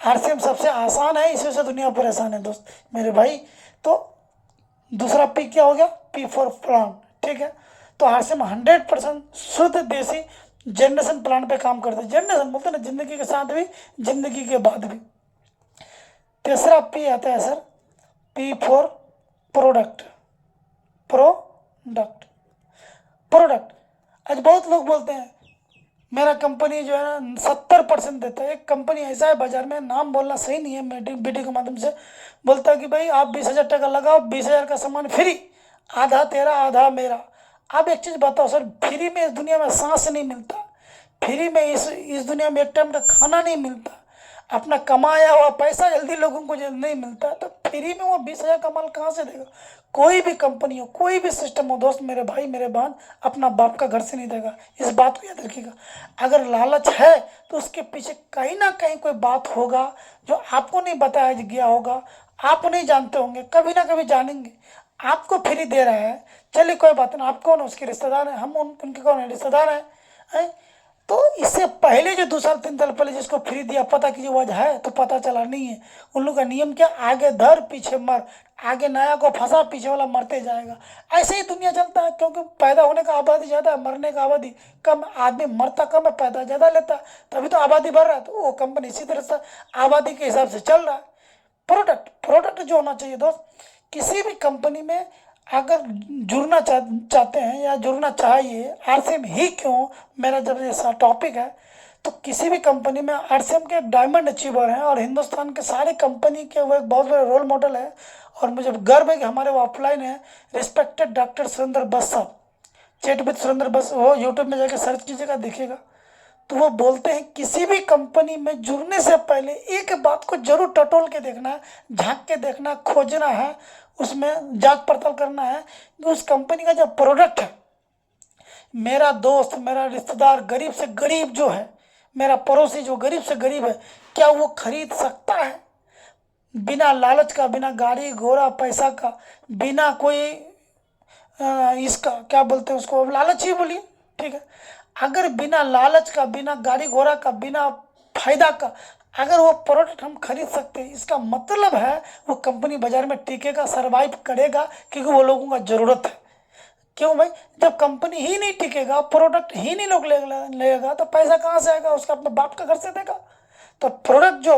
आरसीएम सबसे आसान है, इसी से दुनिया परेशान है दोस्त मेरे भाई। तो दूसरा पी क्या हो गया, पी फॉर प्लान, ठीक है। तो आरसीएम 100% शुद्ध देसी जनरेशन प्लान पे काम करते हैं। जनरेशन बोलते हैं ना, जिंदगी के साथ भी जिंदगी के बाद भी। तीसरा पी आता है sir, P for product. Product product आज बहुत लोग बोलते हैं मेरा कंपनी जो है ना 70% देता है। एक कंपनी ऐसा है बाजार में, नाम बोलना सही नहीं है, वीडियो के माध्यम से बोलता है कि भाई आप 20,000 टका लगाओ, 20,000 का सामान फ्री, आधा तेरा आधा मेरा। आप एक चीज़ बताओ सर, फ्री में इस दुनिया में सांस नहीं मिलता, फ्री में इस दुनिया में एक टाइम का खाना नहीं मिलता, अपना कमाया हुआ पैसा जल्दी लोगों को जल्दी नहीं मिलता, तो फ्री में वो 20,000 का माल कहाँ से देगा। कोई भी कंपनी हो, कोई भी सिस्टम हो दोस्त मेरे भाई मेरे बहन, अपना बाप का घर से नहीं देगा। इस बात को याद रखिएगा। अगर लालच है तो उसके पीछे कहीं ना कहीं कोई बात होगा जो आपको नहीं बताया गया होगा, आप नहीं जानते होंगे, कभी ना कभी जानेंगे। आपको फ्री दे रहा है, चलिए कोई बात नहीं, आप कौन, उसके रिश्तेदार हैं, हम उनके कौन है, रिश्तेदार हैं। तो इससे पहले जो 2 साल 3 साल पहले जिसको फ्री दिया, पता कीजिए वजह है तो पता चला नहीं है। उन लोग का नियम क्या, आगे धर पीछे मर, आगे नया को फंसा पीछे वाला मरते जाएगा। ऐसे ही दुनिया चलता है, क्योंकि पैदा होने का आबादी ज़्यादा है, मरने का आबादी कम। आदमी मरता कम है, पैदा ज़्यादा लेता है, तभी तो आबादी बढ़ रहा है। तो वो कंपनी इसी तरह से आबादी के हिसाब से चल रहा है। प्रोडक्ट जो होना चाहिए दोस्त, किसी भी कंपनी में अगर जुड़ना चाहते हैं या जुड़ना चाहिए, आरसीएम ही क्यों, मेरा जब ऐसा टॉपिक है, तो किसी भी कंपनी में आरसीएम के डायमंड अचीवर हैं और हिंदुस्तान के सारे कंपनी के वो एक बहुत बड़े रोल मॉडल है। और मुझे गर्व है कि हमारे वो ऑफलाइन है, रिस्पेक्टेड डॉक्टर सुरेंद्र बस साहब, चैट विद सुरेंद्र बस, वो यूट्यूब में जाकर सर्च कीजिएगा देखिएगा। तो वो बोलते हैं किसी भी कंपनी में जुड़ने से पहले एक बात को जरूर टटोल के देखना है, झांक के देखना, खोजना है, उसमें जांच पड़ताल करना है कि उस कंपनी का जो प्रोडक्ट है, मेरा दोस्त, मेरा रिश्तेदार, गरीब से गरीब जो है, मेरा पड़ोसी जो गरीब से गरीब है, क्या वो खरीद सकता है बिना लालच का, बिना गाड़ी घोड़ा पैसा का, बिना कोई इसका क्या बोलते हैं उसको, लालच ही बोलिए, ठीक है। अगर बिना लालच का, बिना गाड़ी घोड़ा का, बिना फायदा का अगर वो प्रोडक्ट हम खरीद सकते हैं, इसका मतलब है वो कंपनी बाजार में टिकेगा, सरवाइव करेगा, क्योंकि वो लोगों का ज़रूरत है। क्यों भाई, जब कंपनी ही नहीं टिकेगा, प्रोडक्ट ही नहीं लोग लेगा तो पैसा कहाँ से आएगा, उसका अपने बाप का घर से देगा। तो प्रोडक्ट जो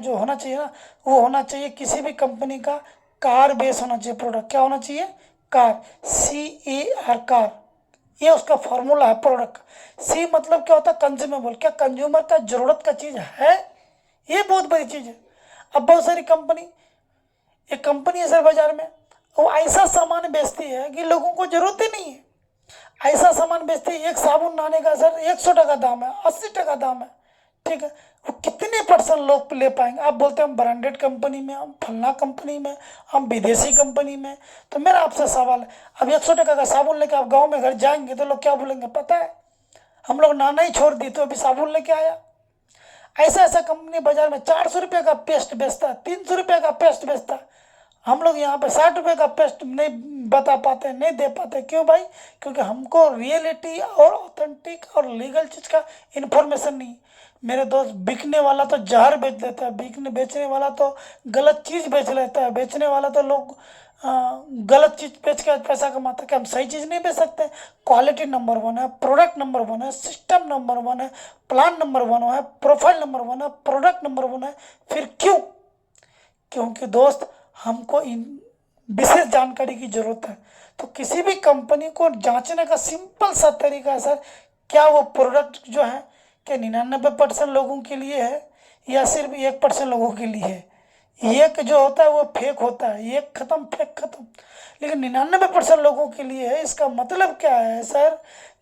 होना चाहिए ना, वो होना चाहिए किसी भी कंपनी का कार बेस होना चाहिए। प्रोडक्ट क्या होना चाहिए, कार, CAR, कार, ये उसका फॉर्मूला है प्रोडक्ट। सी मतलब क्या होता है, कंज्यूमेबल, क्या कंज्यूमर का जरूरत का चीज़ है, ये बहुत बड़ी चीज़ है। अब बहुत सारी कंपनी, एक कंपनी है सर बाजार में, वो ऐसा सामान बेचती है कि लोगों को जरूरत ही नहीं है। ऐसा सामान बेचती है, एक साबुन नहाने का सर 100 टका दाम है, 80 टका दाम है, ठीक है। वो कितने % लोग ले पाएंगे। आप बोलते हैं हम ब्रांडेड कंपनी में, हम फलना कंपनी में, हम विदेशी कंपनी में। तो मेरा आपसे सवाल है, अब 100 टका का साबुन लेके आप गाँव में घर जाएंगे तो लोग क्या बोलेंगे पता है, हम लोग नहाना ही छोड़ दिए तो अभी साबुन लेके आया। ऐसा कंपनी बाजार में 400 रुपये का पेस्ट बेचता है, 300 रुपये का पेस्ट बेचता है, हम लोग यहाँ पे 60 रुपये का पेस्ट नहीं बता पाते, नहीं दे पाते। क्यों भाई? क्योंकि हमको रियलिटी और ऑथेंटिक और लीगल चीज़ का इन्फॉर्मेशन नहीं। मेरे दोस्त, बिकने वाला तो जहर बेच देता है, बेचने वाला तो गलत चीज़ बेच लेता है, बेचने वाला तो लोग गलत चीज़ बेच के पैसा कमाता है। क्या हम सही चीज़ नहीं बेच सकते? क्वालिटी नंबर 1 है, प्रोडक्ट नंबर 1 है, सिस्टम नंबर 1 है, प्लान नंबर 1 है, प्रोफाइल नंबर 1 है, प्रोडक्ट नंबर 1 है। फिर क्यों? क्योंकि दोस्त, हमको इन विशेष जानकारी की जरूरत है। तो किसी भी कंपनी को जांचने का सिंपल सा तरीका है सर, क्या वो प्रोडक्ट जो है क्या 99% लोगों के लिए है या सिर्फ 1% लोगों के लिए है? एक जो होता है वो फेक होता है, एक खत्म फेक खत्म, लेकिन 99% लोगों के लिए है। इसका मतलब क्या है सर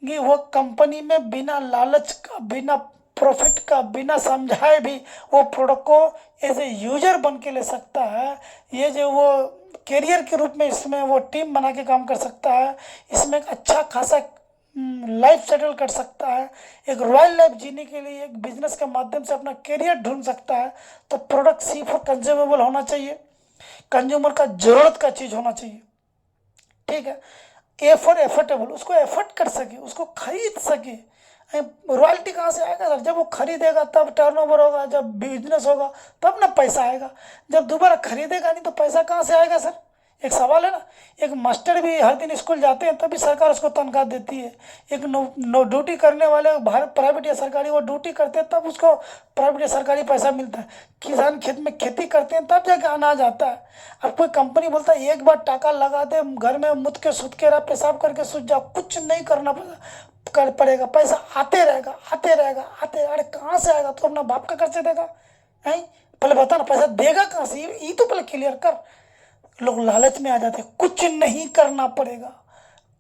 कि वो कंपनी में बिना लालच का, बिना प्रॉफिट का, बिना समझाए भी वो प्रोडक्ट को एज ए यूजर बन के ले सकता है। ये जो वो कैरियर के रूप में इसमें वो टीम बना के काम कर सकता है, इसमें एक अच्छा खासा लाइफ सेटल कर सकता है, एक रॉयल लाइफ जीने के लिए एक बिजनेस के माध्यम से अपना कैरियर ढूंढ सकता है। तो प्रोडक्ट सी फॉर कंज्यूमेबल होना चाहिए, कंज्यूमर का जरूरत का चीज़ होना चाहिए, ठीक है। ए फॉर एफोर्डेबल, उसको एफर्ट कर सके, उसको खरीद सके। रॉयल्टी कहाँ से आएगा सर? जब वो खरीदेगा तब टर्नओवर होगा, जब बिजनेस होगा तब ना पैसा आएगा। जब दोबारा खरीदेगा नहीं तो पैसा कहाँ से आएगा सर? एक सवाल है ना। एक मास्टर भी हर दिन स्कूल जाते हैं तभी सरकार उसको तनख्वाह देती है। एक नो ड्यूटी करने वाले भारत प्राइवेट या सरकारी वो ड्यूटी करते हैं तब उसको प्राइवेट या सरकारी पैसा मिलता है। किसान खेत में खेती करते हैं तब जाके अनाज आता है। अब कोई कंपनी बोलता है एक बार टाका लगा दे, घर में मुद के सुत के रहा, पेशाब करके सुत जाओ, कुछ नहीं करना पड़ेगा, पैसा आते रहेगा आते रहेगा आते। अरे कहाँ से आएगा? तो अपना बाप का खर्चे देगा है? पहले बता ना, पैसा देगा कहाँ से? ये तो पहले क्लियर कर। लोग लालच में आ जाते, कुछ नहीं करना पड़ेगा,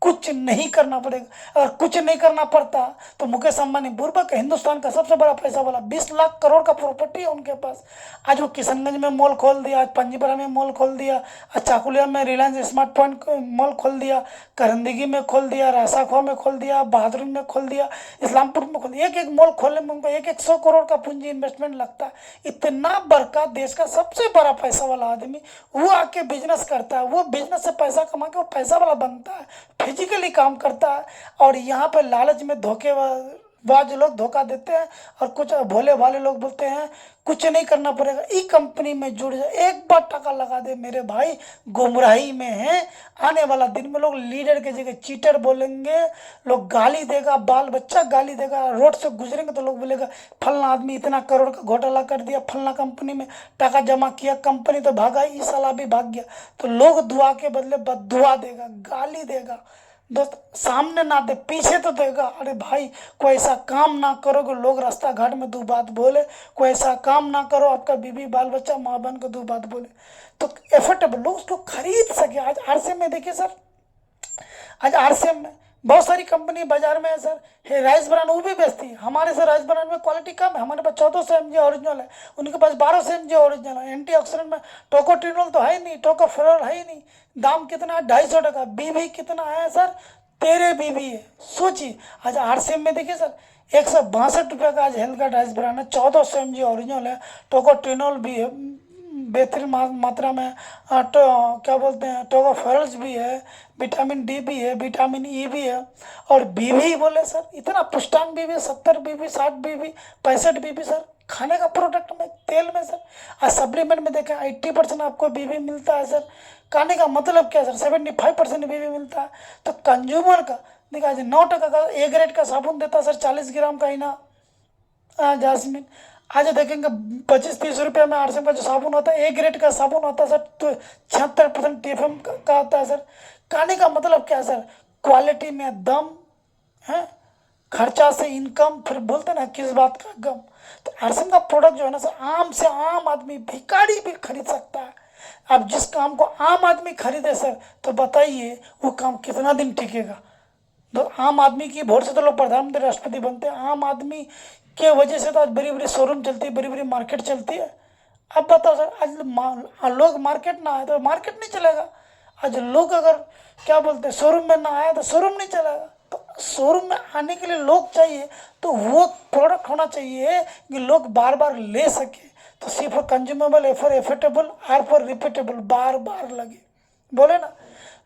कुछ नहीं करना पड़ेगा। अगर कुछ नहीं करना पड़ता तो मुकेश अंबानी बुर्बक हिंदुस्तान का सबसे बड़ा पैसा वाला 20 लाख करोड़ का प्रॉपर्टी है उनके पास। आज वो किशनगंज में मॉल खोल दिया, आज पंजीपरा में मॉल खोल दिया, आज चाकुलिया में रिलायंस स्मार्टफोन मॉल खोल दिया, करंदगी में खोल दिया, रासाखोआ में खोल दिया, बहादुर में खोल दिया, इस्लामपुर में खोल दिया। एक एक मॉल खोलने में उनको 100 करोड़ का पूंजी इन्वेस्टमेंट लगता है। इतना बड़का देश का सबसे बड़ा पैसा वाला आदमी वो आके बिजनेस करता है, वो बिजनेस से पैसा कमा के वो पैसा वाला बनता है, फिजिकली काम करता है। और यहाँ पे लालच में धोखेबाज लोग धोखा देते हैं और कुछ भोले भाले लोग बोलते हैं कुछ नहीं करना पड़ेगा, ई कंपनी में जुड़ जाए, एक बार टाका लगा दे मेरे भाई। गुमराही में है। आने वाला दिन में लोग लीडर के जगह चीटर बोलेंगे, लोग गाली देगा, बाल बच्चा गाली देगा, रोड से गुजरेंगे तो लोग बोलेगा फलना आदमी इतना करोड़ का घोटाला कर दिया, फलना कंपनी में टाका जमा किया, कंपनी तो भागा, ई साला भी भाग गया। तो लोग दुआ के बदले बददुआ देगा, गाली देगा। दोस्त, सामने ना दे पीछे तो देगा। अरे भाई, कोई ऐसा काम ना करो कि लोग रास्ता घाट में 2 बात बोले, कोई ऐसा काम ना करो आपका बीबी बाल बच्चा माँ बहन को 2 बात बोले। तो एफोर्डेबल लोग उसको खरीद सके। आज आरसीएम में देखिए सर, आज आरसीएम में बहुत सारी कंपनी बाजार में है सर। है राइस ब्रांड वो भी बेचती है। हमारे से राइस ब्रांड में क्वालिटी कम है, हमारे पास 1400 mg ओरिजिनल है, उनके पास 1200 mg ओरिजिनल है। एंटीऑक्सीडेंट में टोकोट्रिनोल तो है ही नहीं, टोकोफेरॉल है ही नहीं। दाम कितना है? 250 टका। बीवी कितना है सर? तेरे बीवी है। सोचिए, आज आरसीएम में देखिए सर 162 रुपये का आज हेल्थ का राइस ब्रांड है, 1400 mg ओरिजिनल है, टोकोट्रिनोल भी है बेहतरीन मात्रा में, क्या बोलते हैं टोकोफेरल्स भी है, विटामिन डी भी है, विटामिन ई भी है। और बीवी बोले सर इतना पुष्टांग बीवी, 70 बीवी, 60 बीवी, 65 बीवी सर। खाने का प्रोडक्ट में, तेल में सर। आज सप्लीमेंट में देखें 80% आपको बीवी मिलता है सर। कहने का मतलब क्या सर? 75% बीवी मिलता है। तो कंज्यूमर का देखा, आज 9 टका का ए ग्रेड का साबुन देता है सर, 40 ग्राम का ही ना जासमीन। आज देखेंगे 25-30 रुपये में आरसीएम का जो साबुन होता है, ए ग्रेड का साबुन होता है सर, तो 76% टीएफएम का आता है सर। कहने का मतलब क्या है सर? क्वालिटी में दम है, खर्चा से इनकम, फिर बोलते ना किस बात का गम। तो आरसीएम का प्रोडक्ट जो है ना सर, आम से आम आदमी, भिखारी भी खरीद सकता है। अब जिस काम को आम आदमी खरीदे सर, तो बताइए वो काम कितना दिन टिकेगा? तो आम आदमी की वोट से तो लोग प्रधानमंत्री राष्ट्रपति बनते हैं। आम आदमी के वजह से तो आज बड़ी बड़ी शोरूम चलती है, बड़ी बड़ी मार्केट चलती है। अब बताओ सर, आज लोग मार्केट ना आए तो मार्केट नहीं चलेगा। आज लोग अगर क्या बोलते हैं शोरूम में ना आए तो शोरूम नहीं चलेगा। तो शोरूम में आने के लिए लोग चाहिए, तो वो प्रोडक्ट होना चाहिए कि लोग बार बार ले सके। तो C for consumable, A for affordable, R for repeatable, बार बार लगे। बोले ना,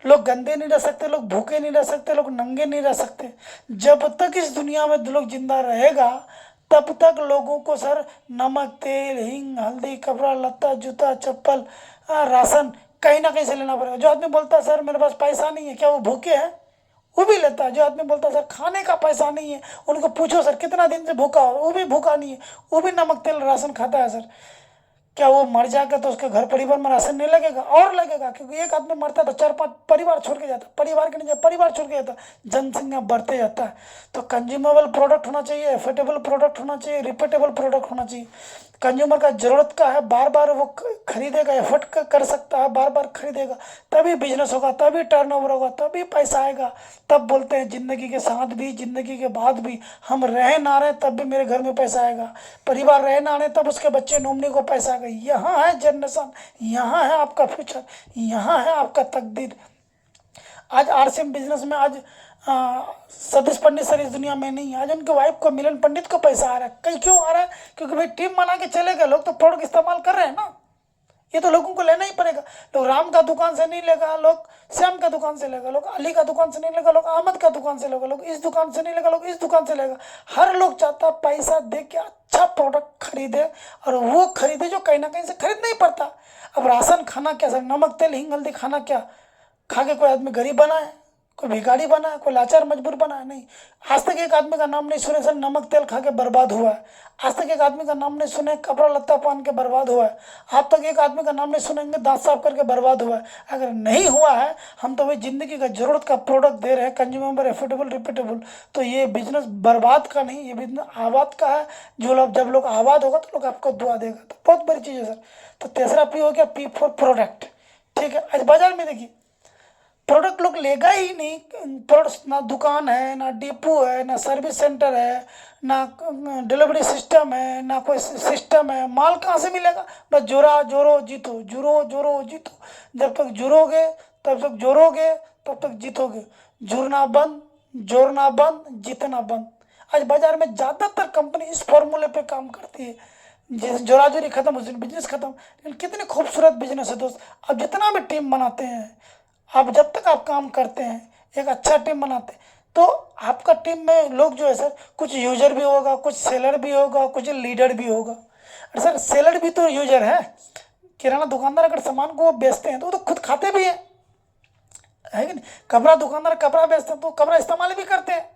लोग गंदे नहीं रह सकते, लोग भूखे नहीं रह सकते, लोग नंगे नहीं रह सकते। जब तक इस दुनिया में लोग जिंदा रहेगा तब तक लोगों को सर नमक, तेल, हींग, हल्दी, कपड़ा लत्ता, जूता, चप्पल, राशन कहीं ना कहीं से लेना पड़ेगा। जो आदमी बोलता है सर मेरे पास पैसा नहीं है, क्या वो भूखे हैं? वो भी लेता है। जो आदमी बोलता है सर खाने का पैसा नहीं है, उनको पूछो सर कितना दिन से भूखा हो, वो भी भूखा नहीं है, वो भी नमक तेल राशन खाता है सर। क्या वो मर जाएगा तो उसके घर परिवार में राशन नहीं लगेगा? और लगेगा, क्योंकि एक आदमी मरता है तो 4-5 परिवार छोड़ के जाता है, परिवार के नीचे परिवार छोड़ के जाता है, जनसंख्या बढ़ते जाता है। तो कंज्यूमेबल प्रोडक्ट होना चाहिए, एफोर्डेबल प्रोडक्ट होना चाहिए, रिपीटेबल प्रोडक्ट होना चाहिए। कंज्यूमर का जरूरत का है, बार बार वो खरीदेगा, एफर्ट कर सकता है, बार बार खरीदेगा, तभी बिजनेस होगा, तभी टर्नओवर होगा, तभी पैसा आएगा। तब बोलते हैं जिंदगी के साथ भी, जिंदगी के बाद भी, हम रहे ना रहे तब भी मेरे घर में पैसा आएगा, परिवार रहे ना रहे तब उसके बच्चे नॉमिनी को पैसा आएगा। यहाँ है जनरेशन, यहाँ है आपका फ्यूचर, यहाँ है आपका तकदीर। आज आरसीएम बिजनेस में आज सतीश पंडित सर इस दुनिया में नहीं है। आज उनके वाइफ को, मिलन पंडित को पैसा आ रहा है। कहीं क्यों आ रहा है? क्योंकि भाई टीम बना के चले गए लोग, तो प्रोडक्ट इस्तेमाल कर रहे हैं ना, ये तो लोगों को लेना ही पड़ेगा। लोग राम का दुकान से नहीं लेगा, लोग श्याम का दुकान से लेगा, लोग अली का दुकान से नहीं लेगा, लोग अहमद का दुकान से लेगा, लोग इस दुकान से नहीं लेगा, लोग इस दुकान से लेगा। हर लोग चाहता है पैसा दे के अच्छा प्रोडक्ट खरीदे, और वो खरीदे जो कहीं ना कहीं से खरीद नहीं पड़ता। अब राशन खाना क्या सर, नमक तेल हींग हल्दी खाना क्या खा के कोई आदमी गरीब बना है, कोई भिखारी बना है, कोई लाचार मजबूर बना है? नहीं। आज तक एक आदमी का नाम नहीं सुने सर नमक तेल खा के बर्बाद हुआ है। आज तक एक आदमी का नाम नहीं सुने कपड़ा लत्ता पहन के बर्बाद हुआ है। आज तक एक आदमी का नाम नहीं सुनेंगे दांत साफ करके बर्बाद हुआ है। अगर नहीं हुआ है, हम तो भाई जिंदगी का जरूरत का प्रोडक्ट दे रहे हैं, कंज्यूमेबल, एफोर्डेबल, रिपीटेबल, तो ये बिजनेस बर्बाद का नहीं, ये बिजनेस आबाद का है। जो लोग, जब लोग आबाद होगा तो लोग आपको दुआ देगा। तो बहुत बड़ी चीज़ है सर। तो तीसरा पी हो गया, पी फॉर प्रोडक्ट। ठीक है, आज बाजार में देखिए प्रोडक्ट लोग लेगा ही नहीं। प्रोडक्ट्स ना दुकान है, ना डिपो है, ना सर्विस सेंटर है, ना डिलीवरी सिस्टम है, ना कोई सिस्टम है। माल कहाँ से मिलेगा? बस जोरा जोरो जीतो, जुरो जोरो जीतो। जब तक जुरोगे तब तक जोरोगे, तब तक जीतोगे। जुड़ना बंद, जोड़ना बंद, जीतना बंद। आज बाजार में ज़्यादातर कंपनी इस फॉर्मूले पे काम करती है। जिस जोराजोरी खत्म, उस दिन बिजनेस खत्म। लेकिन कितनी खूबसूरत बिजनेस है दोस्त। अब जितना भी टीम बनाते हैं, आप जब तक आप काम करते हैं, एक अच्छा टीम बनाते हैं, तो आपका टीम में लोग जो है सर, कुछ यूजर भी होगा, कुछ सेलर भी होगा, कुछ लीडर भी होगा। अरे सर सेलर भी तो यूजर है। किराना दुकानदार अगर सामान को बेचते हैं तो वो तो खुद खाते भी हैं, है कि नहीं? कपड़ा दुकानदार कपड़ा बेचते हैं तो कपड़ा इस्तेमाल भी करते हैं।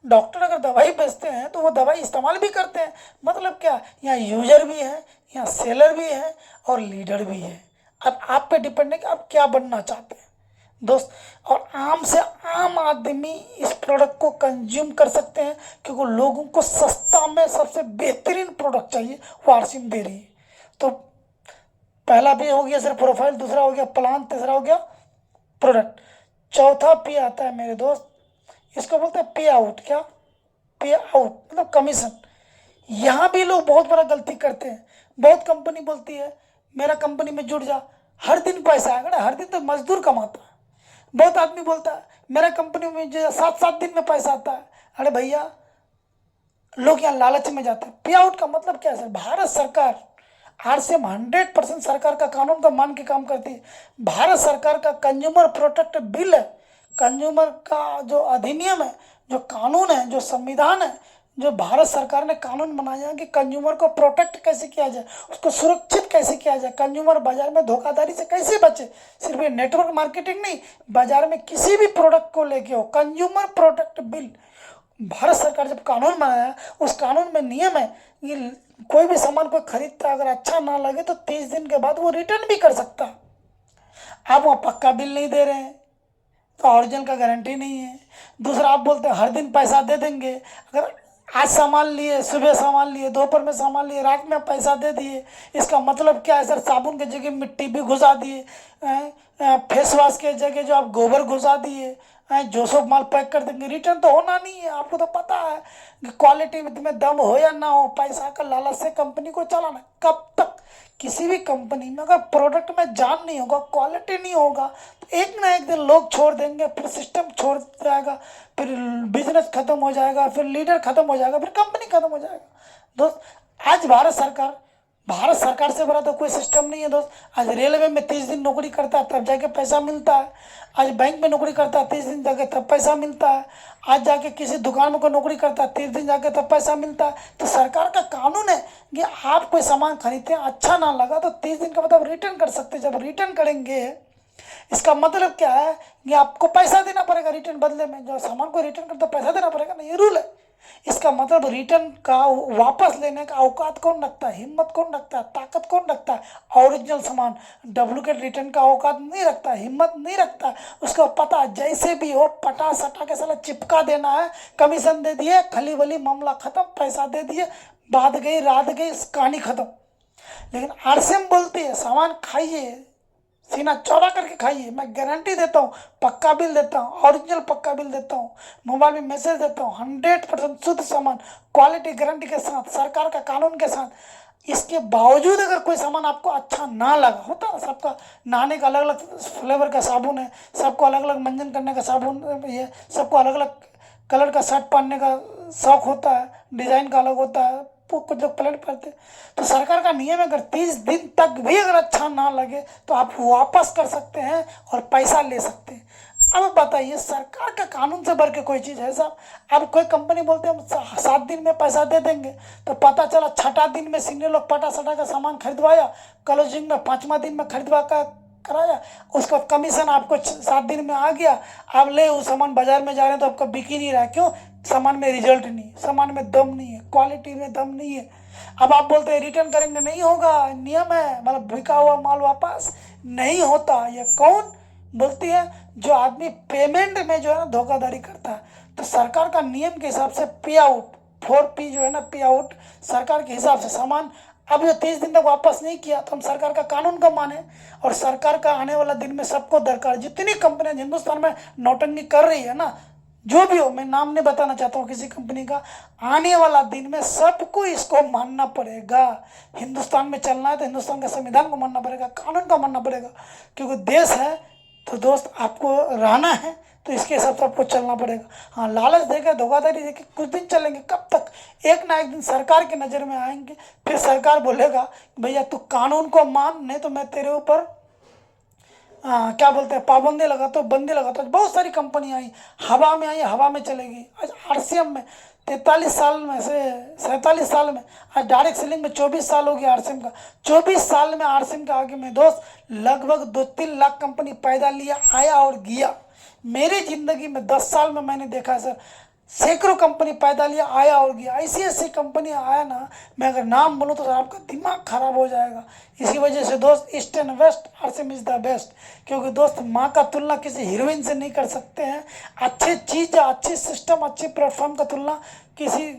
डॉक्टर अगर दवाई बेचते हैं तो वो दवाई इस्तेमाल भी करते हैं। मतलब क्या, यहाँ यूजर भी है, यहाँ सेलर भी है, और लीडर भी है। अब आप पे डिपेंड है कि आप क्या बनना चाहते हैं दोस्त। और आम से आम आदमी इस प्रोडक्ट को कंज्यूम कर सकते हैं, क्योंकि लोगों को सस्ता में सबसे बेहतरीन प्रोडक्ट चाहिए, वो आरसीएम दे रही है। तो पहला भी हो गया सर प्रोफाइल, दूसरा हो गया प्लान, तीसरा हो गया प्रोडक्ट, चौथा पी आता है मेरे दोस्त, इसको बोलते हैं पे आउट। क्या? पे आउट मतलब कमीशन। यहाँ भी लोग बहुत बड़ा गलती करते हैं। बहुत कंपनी बोलती है मेरा कंपनी में जुड़ जा, हर दिन पैसा आएगा। हर दिन तो मजदूर कमाता है। बहुत आदमी बोलता है मेरा कंपनी में जो 7-7 दिन में पैसा आता है। अरे भैया, लोग यहाँ लालच में जाते हैं। पे आउट का मतलब क्या है सर? भारत सरकार आरसीएम 100% सरकार का कानून का मान के काम करती है। भारत सरकार का कंज्यूमर प्रोटेक्ट बिल है, कंज्यूमर का जो अधिनियम है, जो कानून है, जो संविधान है, जो भारत सरकार ने कानून बनाया है कि कंज्यूमर को प्रोटेक्ट कैसे किया जाए, उसको सुरक्षित कैसे किया जाए, कंज्यूमर बाजार में धोखाधड़ी से कैसे बचे। सिर्फ ये नेटवर्क मार्केटिंग नहीं, बाजार में किसी भी प्रोडक्ट को लेके हो, कंज्यूमर प्रोटेक्ट बिल भारत सरकार जब कानून बनाया, उस कानून में नियम है कि कोई भी सामान कोई खरीदता अगर अच्छा ना लगे तो 30 दिन के बाद वो रिटर्न भी कर सकता। आप वहाँ पक्का बिल नहीं दे रहे हैं तो ओरिजिनल का गारंटी नहीं है। दूसरा, आप बोलते हैं हर दिन पैसा दे देंगे। अगर आज सामान लिए, सुबह सामान लिए, दोपहर में सामान लिए, रात में पैसा दे दिए, इसका मतलब क्या है सर? साबुन की जगह मिट्टी भी घुसा दिए, फेस वॉश के जगह जो आप गोबर घुसा दिए, जो सब माल पैक कर देंगे। रिटर्न तो होना नहीं है। आपको तो पता है कि क्वालिटी में दम हो या ना हो, पैसा का लालच से कंपनी को चलाना। कब तक? किसी भी कंपनी में अगर प्रोडक्ट में जान नहीं होगा, क्वालिटी नहीं होगा, तो एक ना एक दिन लोग छोड़ देंगे, फिर सिस्टम छोड़ जाएगा, फिर बिजनेस खत्म हो जाएगा, फिर लीडर खत्म हो जाएगा, फिर कंपनी खत्म हो जाएगा। दोस्त, आज भारत सरकार भारत सरकार से बड़ा तो कोई सिस्टम नहीं है दोस्त। आज रेलवे में 30 दिन नौकरी करता है तब जाके पैसा मिलता है। आज बैंक में नौकरी करता है 30 दिन जाके तब पैसा मिलता है। आज जाके किसी दुकान में कोई नौकरी करता है 30 दिन जाके तब पैसा मिलता है। तो सरकार का कानून है कि आप कोई सामान खरीदते हैं, अच्छा ना लगा तो 30 दिन का मतलब रिटर्न कर सकते हैं। जब रिटर्न करेंगे इसका मतलब क्या है कि आपको पैसा देना पड़ेगा रिटर्न बदले में। जो सामान को रिटर्न करता पैसा देना पड़ेगा ना, ये रूल है। इसका मतलब रिटर्न का वापस लेने का औकात कौन रखता है, हिम्मत कौन रखता है, ताकत कौन रखता है। ओरिजिनल सामान डुप्लीकेट रिटर्न का औकात नहीं रखता, हिम्मत नहीं रखता। उसको पता जैसे भी हो पटा सटा के साला चिपका देना है, कमीशन दे दिए, खली वली मामला खत्म, पैसा दे दिए, बात गई रात गई, कहानी खत्म। लेकिन आरसीएम बोलती है सामान खाइए, सीना चौड़ा करके खाइए, मैं गारंटी देता हूँ, पक्का बिल देता हूँ, ओरिजिनल पक्का बिल देता हूँ, मोबाइल में मैसेज देता हूँ, 100% शुद्ध सामान, क्वालिटी गारंटी के साथ, सरकार का कानून के साथ। इसके बावजूद अगर कोई सामान आपको अच्छा ना लगा, होता है सबका नहाने का अलग अलग फ्लेवर का साबुन है, सबको अलग अलग मंजन करने का साबुन, ये सबको अलग अलग कलर का शर्ट पहनने का शौक होता है, डिज़ाइन का अलग होता है, कुछ लोग प्लेट पहनते। तो सरकार का नियम है अगर 30 दिन तक भी अगर अच्छा ना लगे तो आप वापस कर सकते हैं और पैसा ले सकते हैं। अब बताइए सरकार का कानून से बढ़ के कोई चीज़ है साहब। अब कोई कंपनी बोलते हैं हम 7 दिन में पैसा दे देंगे, तो पता चला छठा दिन में सीनियर लोग पटा सटा का सामान खरीदवाया, क्लोजिंग में 5वां दिन में खरीदवा का कराया, उसका कमीशन आपको 7 दिन में आ गया। आप ले उस सामान बाजार में जा रहे हैं तो आपका बिक ही नहीं रहा है। क्यों? सामान में रिजल्ट नहीं, सामान में दम नहीं है, क्वालिटी में दम नहीं है। अब आप बोलते हैं रिटर्न करेंगे, नहीं होगा, नियम है, मतलब बिका हुआ माल वापस नहीं होता। ये कौन बोलती है? जो आदमी पेमेंट में जो है ना धोखाधड़ी करता है। तो सरकार का नियम के हिसाब से पे आउट 4P जो है ना, पे आउट सरकार के हिसाब से सामान अब जो 30 दिन तक वापस नहीं किया तो हम सरकार का कानून को माने। और सरकार का आने वाला दिन में सबको दरकार, जितनी कंपनियां हिंदुस्तान में नौटंकी कर रही है ना, जो भी हो, मैं नाम नहीं बताना चाहता हूँ किसी कंपनी का, आने वाला दिन में सबको इसको मानना पड़ेगा। हिंदुस्तान में चलना है तो हिंदुस्तान के संविधान को मानना पड़ेगा, कानून को मानना पड़ेगा। क्योंकि देश है तो दोस्त आपको रहना है तो इसके हिसाब से आपको चलना पड़ेगा। हाँ, लालच देके धोखाधड़ी देके कुछ दिन चलेंगे, कब तक? एक ना एक दिन सरकार की नज़र में आएंगे, फिर सरकार बोलेगा भैया तू कानून को मान, नहीं तो मैं तेरे ऊपर क्या बोलते हैं पाबंदी लगाता हूँ, बंदी लगाता हूँ। बहुत सारी कंपनियाँ आई, हवा में आई, हवा में चलेगी। आज आरसीएम में 43 साल में से 47 साल में, आज डायरेक्ट सेलिंग में 24 साल हो गया आरसीएम का। 24 साल में आरसीएम के आगे में दोस्त लगभग 2-3 लाख कंपनी पैदा लिया, आया और गया। मेरी ज़िंदगी में 10 साल में मैंने देखा है सर, सैकड़ों कंपनी पैदा लिया, आया और गया। ऐसी ऐसी कंपनी आया ना, मैं अगर नाम बोलूँ तो सर आपका दिमाग खराब हो जाएगा। इसी वजह से दोस्त east and west RCM is the best. क्योंकि दोस्त माँ का तुलना किसी हीरोइन से नहीं कर सकते हैं। अच्छी चीज़, अच्छी सिस्टम, अच्छी प्लेटफॉर्म का तुलना किसी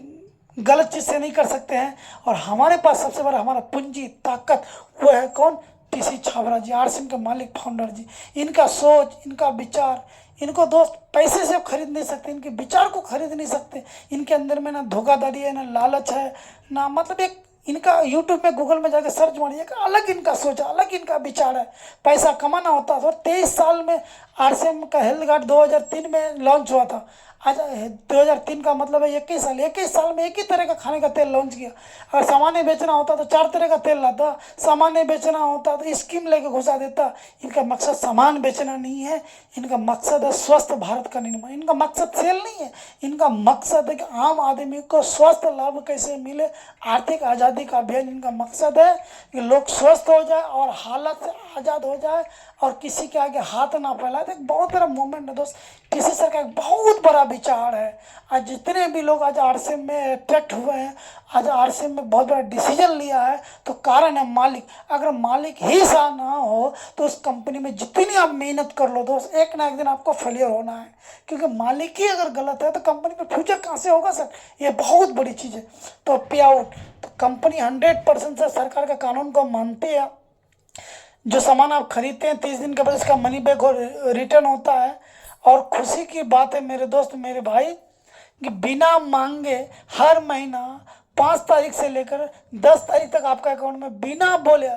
गलत चीज़ से नहीं कर सकते हैं। और हमारे पास सबसे बड़ा हमारा पूंजी ताकत वो है कौन? टीसी छाबड़ा जी, आरसीएम के मालिक फाउंडर जी। इनका सोच, इनका विचार, इनको दोस्त पैसे से खरीद नहीं सकते, इनके विचार को खरीद नहीं सकते। इनके अंदर में ना धोखाधड़ी है, ना लालच है, ना मतलब एक इनका यूट्यूब में गूगल में जाकर सर्च मारिए, अलग इनका सोच है, अलग इनका विचार है। पैसा कमाना होता है। और 23 साल में आरसीएम का हेल्थ गार्ड 2003 में लॉन्च हुआ था। आज 2003 का मतलब है 21 साल। 21 साल में एक ही तरह का खाने का तेल लॉन्च किया। अगर सामान नहीं बेचना होता तो 4 तरह का तेल लाता, सामान नहीं बेचना होता तो स्कीम लेके घुसा देता। इनका मकसद सामान बेचना नहीं है, इनका मकसद है स्वस्थ भारत का निर्माण। इनका मकसद सेल नहीं है, इनका मकसद है कि आम आदमी को स्वस्थ लाभ कैसे मिले, आर्थिक आज़ादी का अभियान इनका मकसद है कि लोग स्वस्थ हो जाए और हालत से आज़ाद हो जाए और किसी के आगे हाथ ना फैलाए। तो एक बहुत बड़ा मूवमेंट है दोस्त, किसी सर का एक बहुत बड़ा विचार है। आज जितने भी लोग आज आरसीएम में अट्रैक्ट हुए हैं, आज आरसीएम में बहुत बड़ा डिसीजन लिया है, तो कारण है मालिक। अगर मालिक ही सा ना हो तो उस कंपनी में जितनी आप मेहनत कर लो दोस्त, एक ना एक दिन आपको फेलियर होना है। क्योंकि मालिक ही अगर गलत है तो कंपनी का फ्यूचर कहाँ से होगा सर? ये बहुत बड़ी चीज़ है। तो पे आउट, तो कंपनी 100% से सरकार का कानून को मानती है। जो सामान आप खरीदते हैं 30 दिन के बाद इसका मनी बैक और रिटर्न होता है। और खुशी की बात है मेरे दोस्त, मेरे भाई, कि बिना मांगे हर महीना 5 तारीख से लेकर 10 तारीख तक आपका अकाउंट में बिना बोले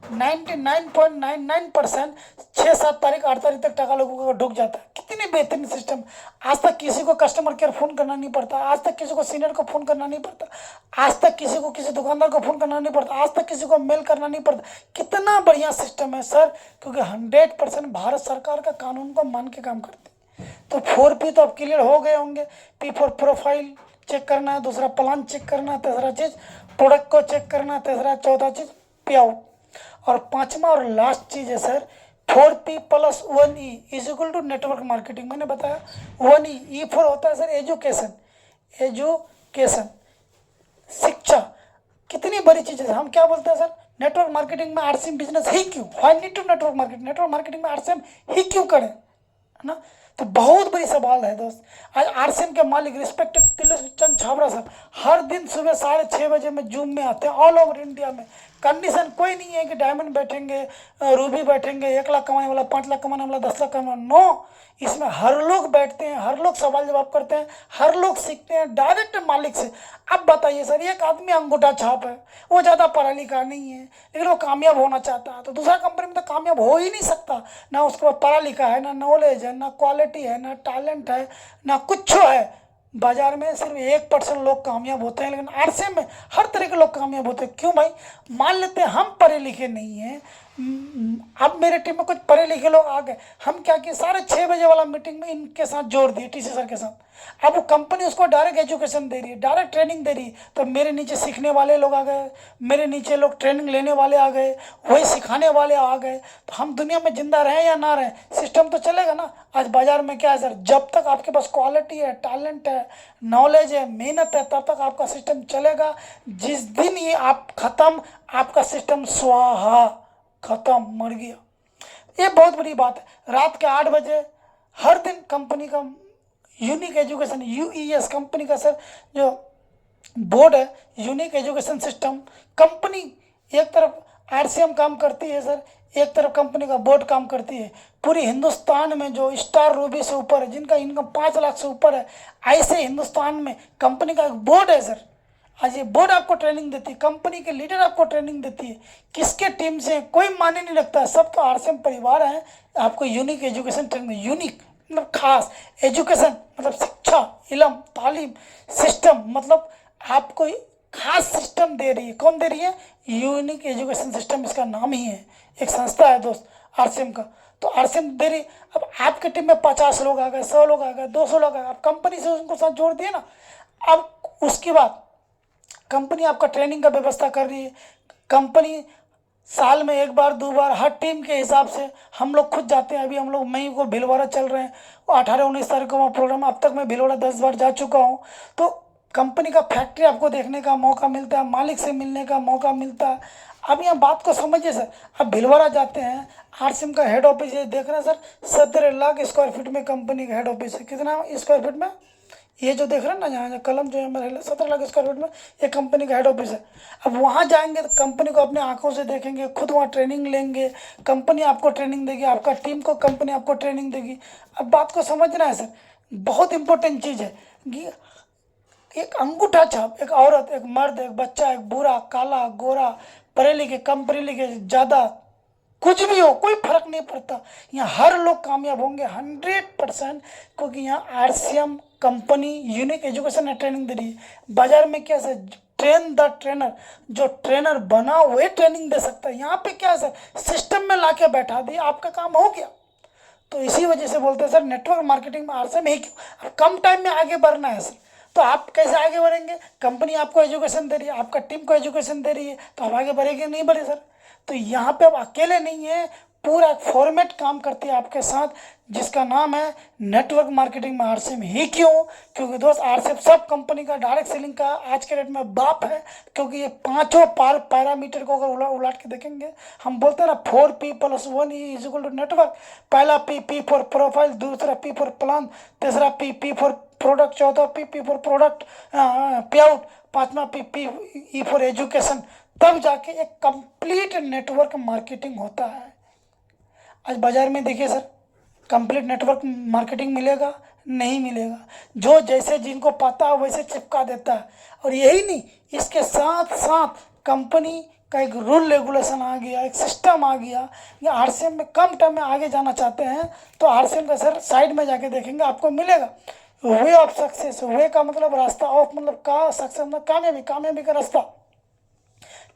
99.99% 6-7 तारीख 8 तारीख तक टका लोगों का ढुक जाता है। कितनी बेहतरीन सिस्टम। आज तक किसी को कस्टमर केयर फ़ोन करना नहीं पड़ता, आज तक किसी को सीनियर को फ़ोन करना नहीं पड़ता, आज तक किसी को किसी दुकानदार को फ़ोन करना नहीं पड़ता, आज तक किसी को मेल करना नहीं पड़ता। कितना बढ़िया सिस्टम है सर, क्योंकि 100% भारत सरकार का कानून को मान के काम करते हैं। तो 4P तो अब क्लियर हो गए होंगे। P फॉर प्रोफाइल चेक करना है, दूसरा प्लान चेक करना है, तीसरा चीज़ प्रोडक्ट को चेक करना है, तीसरा चौथा चीज़ पे आउट, और पांचवा और लास्ट चीज़ है sir 4P + 1E = network marketing. मैंने बताया 1E, E फॉर होता है सर एजुकेशन, एजुकेशन शिक्षा। कितनी बड़ी चीज़ है। हम क्या बोलते हैं सर, नेटवर्क मार्केटिंग में RCM बिजनेस ही क्यों, why need to network marketing में RCM ही क्यों करें, है ना। तो बहुत बड़ी सवाल है दोस्त। आज RCM के मालिक रिस्पेक्टेड तिलचंद छाबड़ा साहब हर दिन सुबह 6:30 बजे में जूम में आते हैं ऑल ओवर इंडिया में। कंडीशन कोई नहीं है कि डायमंड बैठेंगे, रूबी बैठेंगे, 1 लाख कमाने वाला, 5 लाख कमाने वाला, 10 लाख कमाने वाला, नो। इसमें हर लोग बैठते हैं, हर लोग सवाल जवाब करते हैं, हर लोग सीखते हैं डायरेक्ट मालिक से। अब बताइए सर, एक आदमी अंगूठा छाप है, वो ज़्यादा पढ़ा लिखा नहीं है, लेकिन वो कामयाब होना चाहता है, तो दूसरा कंपनी में तो कामयाब हो ही नहीं सकता। ना उसके पास पढ़ा लिखा है, ना नॉलेज है, ना क्वालिटी है, ना टैलेंट है, ना कुछ है। बाजार में सिर्फ 1% लोग कामयाब होते हैं, लेकिन RCM में हर तरह के लोग कामयाब होते हैं। क्यों भाई, मान लेते हैं हम पढ़े लिखे नहीं हैं, अब मेरे टीम में कुछ पढ़े लिखे लोग आ गए, हम क्या किए, 6:30 बजे वाला मीटिंग में इनके साथ जोड़ दिए, TC सर के साथ। अब वो कंपनी उसको डायरेक्ट एजुकेशन दे रही है, डायरेक्ट ट्रेनिंग दे रही है, तो मेरे नीचे सीखने वाले लोग आ गए, मेरे नीचे लोग ट्रेनिंग लेने वाले आ गए, वही सिखाने वाले आ गए। तो हम दुनिया में जिंदा रहें या ना रहें, सिस्टम तो चलेगा ना। आज बाजार में क्या है सर, जब तक आपके पास क्वालिटी है, टैलेंट है, नॉलेज है, मेहनत है, तब तक आपका सिस्टम चलेगा। जिस दिन ये आप खत्म, आपका सिस्टम स्वाहा, खत्म, मर गया। ये बहुत बड़ी बात है। रात के 8 बजे हर दिन कंपनी का यूनिक एजुकेशन, UES कंपनी का सर जो बोर्ड है, यूनिक एजुकेशन सिस्टम कंपनी, एक तरफ RCM काम करती है सर, एक तरफ कंपनी का बोर्ड काम करती है। पूरी हिंदुस्तान में जो स्टार रूबी से ऊपर है, जिनका इनकम 5 लाख से ऊपर है, ऐसे हिंदुस्तान में कंपनी का एक बोर्ड है सर। आज ये बोर्ड आपको ट्रेनिंग देती है, कंपनी के लीडर आपको ट्रेनिंग देती है। किसके टीम से कोई माने नहीं रखता है, सब तो RCM परिवार है। आपको यूनिक एजुकेशन ट्रेनिंग, यूनिक मतलब खास, एजुकेशन मतलब शिक्षा, इल्म, तालीम, सिस्टम मतलब आपको खास सिस्टम दे रही है। कौन दे रही है, यूनिक एजुकेशन सिस्टम, इसका नाम ही है। एक संस्था है दोस्त RCM का, तो RCM दे रही। अब आपके टीम में 50 लोग आ गए, 100 लोग आ गए, 200 लोग आ गए, आप कंपनी से उनको साथ जोड़ दिए ना। अब उसके बाद कंपनी आपका ट्रेनिंग का व्यवस्था कर रही है। कंपनी साल में 1 बार 2 बार हर टीम के हिसाब से हम लोग खुद जाते हैं। अभी हम लोग मई को भीलवाड़ा चल रहे हैं, 18-19 तारीख को वहाँ प्रोग्राम। अब तक मैं भीलवाड़ा 10 बार जा चुका हूँ। तो कंपनी का फैक्ट्री आपको देखने का मौका मिलता है, मालिक से मिलने का मौका मिलता है। अब यहाँ बात को समझिए सर, अब भीलवाड़ा जाते हैं, RCM का हेड ऑफिस ये देख रहे हैं सर, 17 लाख स्क्वायर फीट में कंपनी का हेड ऑफिस है। कितना स्क्वायर फीट में, ये जो देख रहे हैं ना, यहाँ कलम जो है मेरे 17 लाख स्क्वायर फीट में ये कंपनी का हेड ऑफिस है। अब वहाँ जाएंगे तो कंपनी को अपने आंखों से देखेंगे, खुद वहाँ ट्रेनिंग लेंगे, कंपनी आपको ट्रेनिंग देगी, आपका टीम को कंपनी आपको ट्रेनिंग देगी। अब बात को समझना है सर, बहुत इंपॉर्टेंट चीज़ है कि एक अंगूठा छाप, एक औरत, एक मर्द, एक बच्चा, एक बूढ़ा, काला, गोरा, पढ़े लिखे, कम पढ़े लिखे, ज़्यादा, कुछ भी हो, कोई फर्क नहीं पड़ता। यहाँ हर लोग कामयाब होंगे 100%, क्योंकि यहाँ RCM company unique education training दे रही है। बाजार में क्या सर, ट्रेन द ट्रेनर, जो ट्रेनर बना वही ट्रेनिंग दे सकता है। यहाँ पे क्या सर, सिस्टम में लाके बैठा दिया, आपका काम हो गया। तो इसी वजह से बोलते हैं सर, नेटवर्क मार्केटिंग में RCM ही क्यों। अब कम टाइम में आगे बढ़ना है सर, तो आप कैसे आगे बढ़ेंगे, कंपनी आपको एजुकेशन दे रही है, आपका टीम को एजुकेशन दे रही है, तो आप आगे बढ़ेंगे नहीं बढ़े सर। तो यहाँ पे आप अकेले नहीं है, पूरा एक फॉर्मेट काम करती है आपके साथ, जिसका नाम है नेटवर्क मार्केटिंग में RCM ही क्यों। क्योंकि दोस्त RCM सब कंपनी का डायरेक्ट सेलिंग का आज के डेट में बाप है, क्योंकि ये पांचों पैरामीटर को अगर उलाट के देखेंगे, हम बोलते हैं ना 4P + 1E = नेटवर्क। पहला P फॉर प्रोफाइल, दूसरा P फॉर प्लान, तीसरा P फॉर प्रोडक्ट, चौथा P फॉर प्रोडक्ट पे आउट, पांचवा E फॉर एजुकेशन, तब जाके एक कंप्लीट नेटवर्क मार्केटिंग होता है। आज बाजार में देखिए सर, कंप्लीट नेटवर्क मार्केटिंग मिलेगा नहीं मिलेगा। जो जैसे जिनको पता है वैसे चिपका देता है। और यही नहीं, इसके साथ साथ कंपनी का एक रूल रेगुलेशन आ गया, एक सिस्टम आ गया। या आरसीएम में कम टाइम में आगे जाना चाहते हैं तो आरसीएम का सर साइड में जाके देखेंगे आपको मिलेगा वे ऑफ सक्सेस। वे का मतलब रास्ता, ऑफ मतलब का, सक्सेस मतलब कामयाबी, कामयाबी का रास्ता।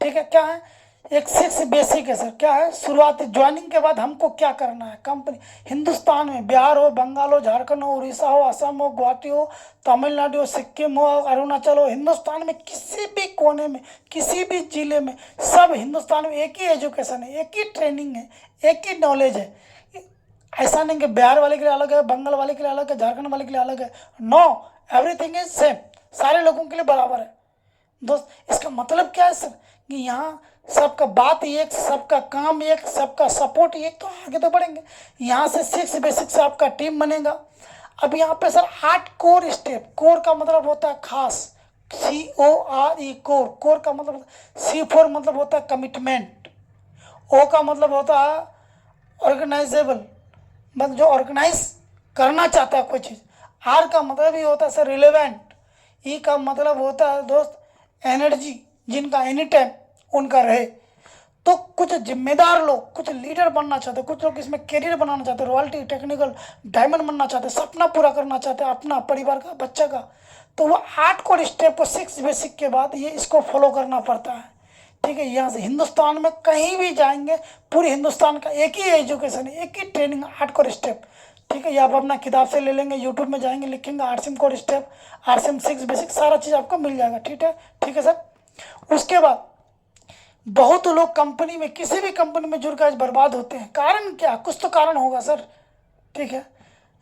ठीक है, क्या है, एक 6 बेसिक है सर। क्या है, शुरुआती ज्वाइनिंग के बाद हमको क्या करना है। कंपनी हिंदुस्तान में, बिहार हो, बंगाल हो, झारखंड हो, उड़ीसा हो, असम हो, गुवाहाटी हो, तमिलनाडु हो, सिक्किम हो, अरुणाचल हो, हिंदुस्तान में किसी भी कोने में, किसी भी जिले में, सब हिंदुस्तान में एक ही एजुकेशन है, एक ही ट्रेनिंग है, एक ही नॉलेज है। ऐसा नहीं कि बिहार वाले के लिए अलग है, बंगाल वाले के लिए अलग है, झारखंड वाले के लिए अलग है। नो, एवरीथिंग इज सेम, सारे लोगों के लिए बराबर है। दोस्त, इसका मतलब क्या है सर, कि यहाँ सबका बात एक, सबका काम एक, सबका सपोर्ट एक, तो आगे तो बढ़ेंगे। यहाँ से 6 बेसिक से आपका टीम बनेगा। अब यहाँ पे सर 8 कोर स्टेप। कोर का मतलब होता है खास, CORE, कोर। कोर का मतलब, C4 मतलब होता है कमिटमेंट, O का मतलब होता है ऑर्गेनाइजेबल, मतलब जो ऑर्गेनाइज करना चाहता है कोई चीज़। R का मतलब ही होता है सर रिलेवेंट। E का मतलब होता है दोस्त एनर्जी, जिनका एनी टाइम उनका रहे। तो कुछ जिम्मेदार लोग, कुछ लीडर बनना चाहते, कुछ लोग इसमें करियर बनाना चाहते, रॉयल्टी, टेक्निकल, डायमंड बनना चाहते, सपना पूरा करना चाहते हैं अपना, परिवार का, बच्चा का। तो वो 8 कोर स्टेप को 6 बेसिक के बाद ये इसको फॉलो करना पड़ता है। ठीक है, यहाँ से हिंदुस्तान में कहीं भी जाएंगे, पूरे हिंदुस्तान का एक ही एजुकेशन है, एक ही ट्रेनिंग, 8 कोर स्टेप। ठीक है, ये आप अपना किताब से ले लेंगे, यूट्यूब में जाएंगे, लिखेंगे RCM core step, RCM 6 basic, सारा चीज़ आपको मिल जाएगा। ठीक है, ठीक है सर। उसके बाद बहुत लोग कंपनी में, किसी भी कंपनी में जुड़ कर आज बर्बाद होते हैं। कारण क्या, कुछ तो कारण होगा सर। ठीक है,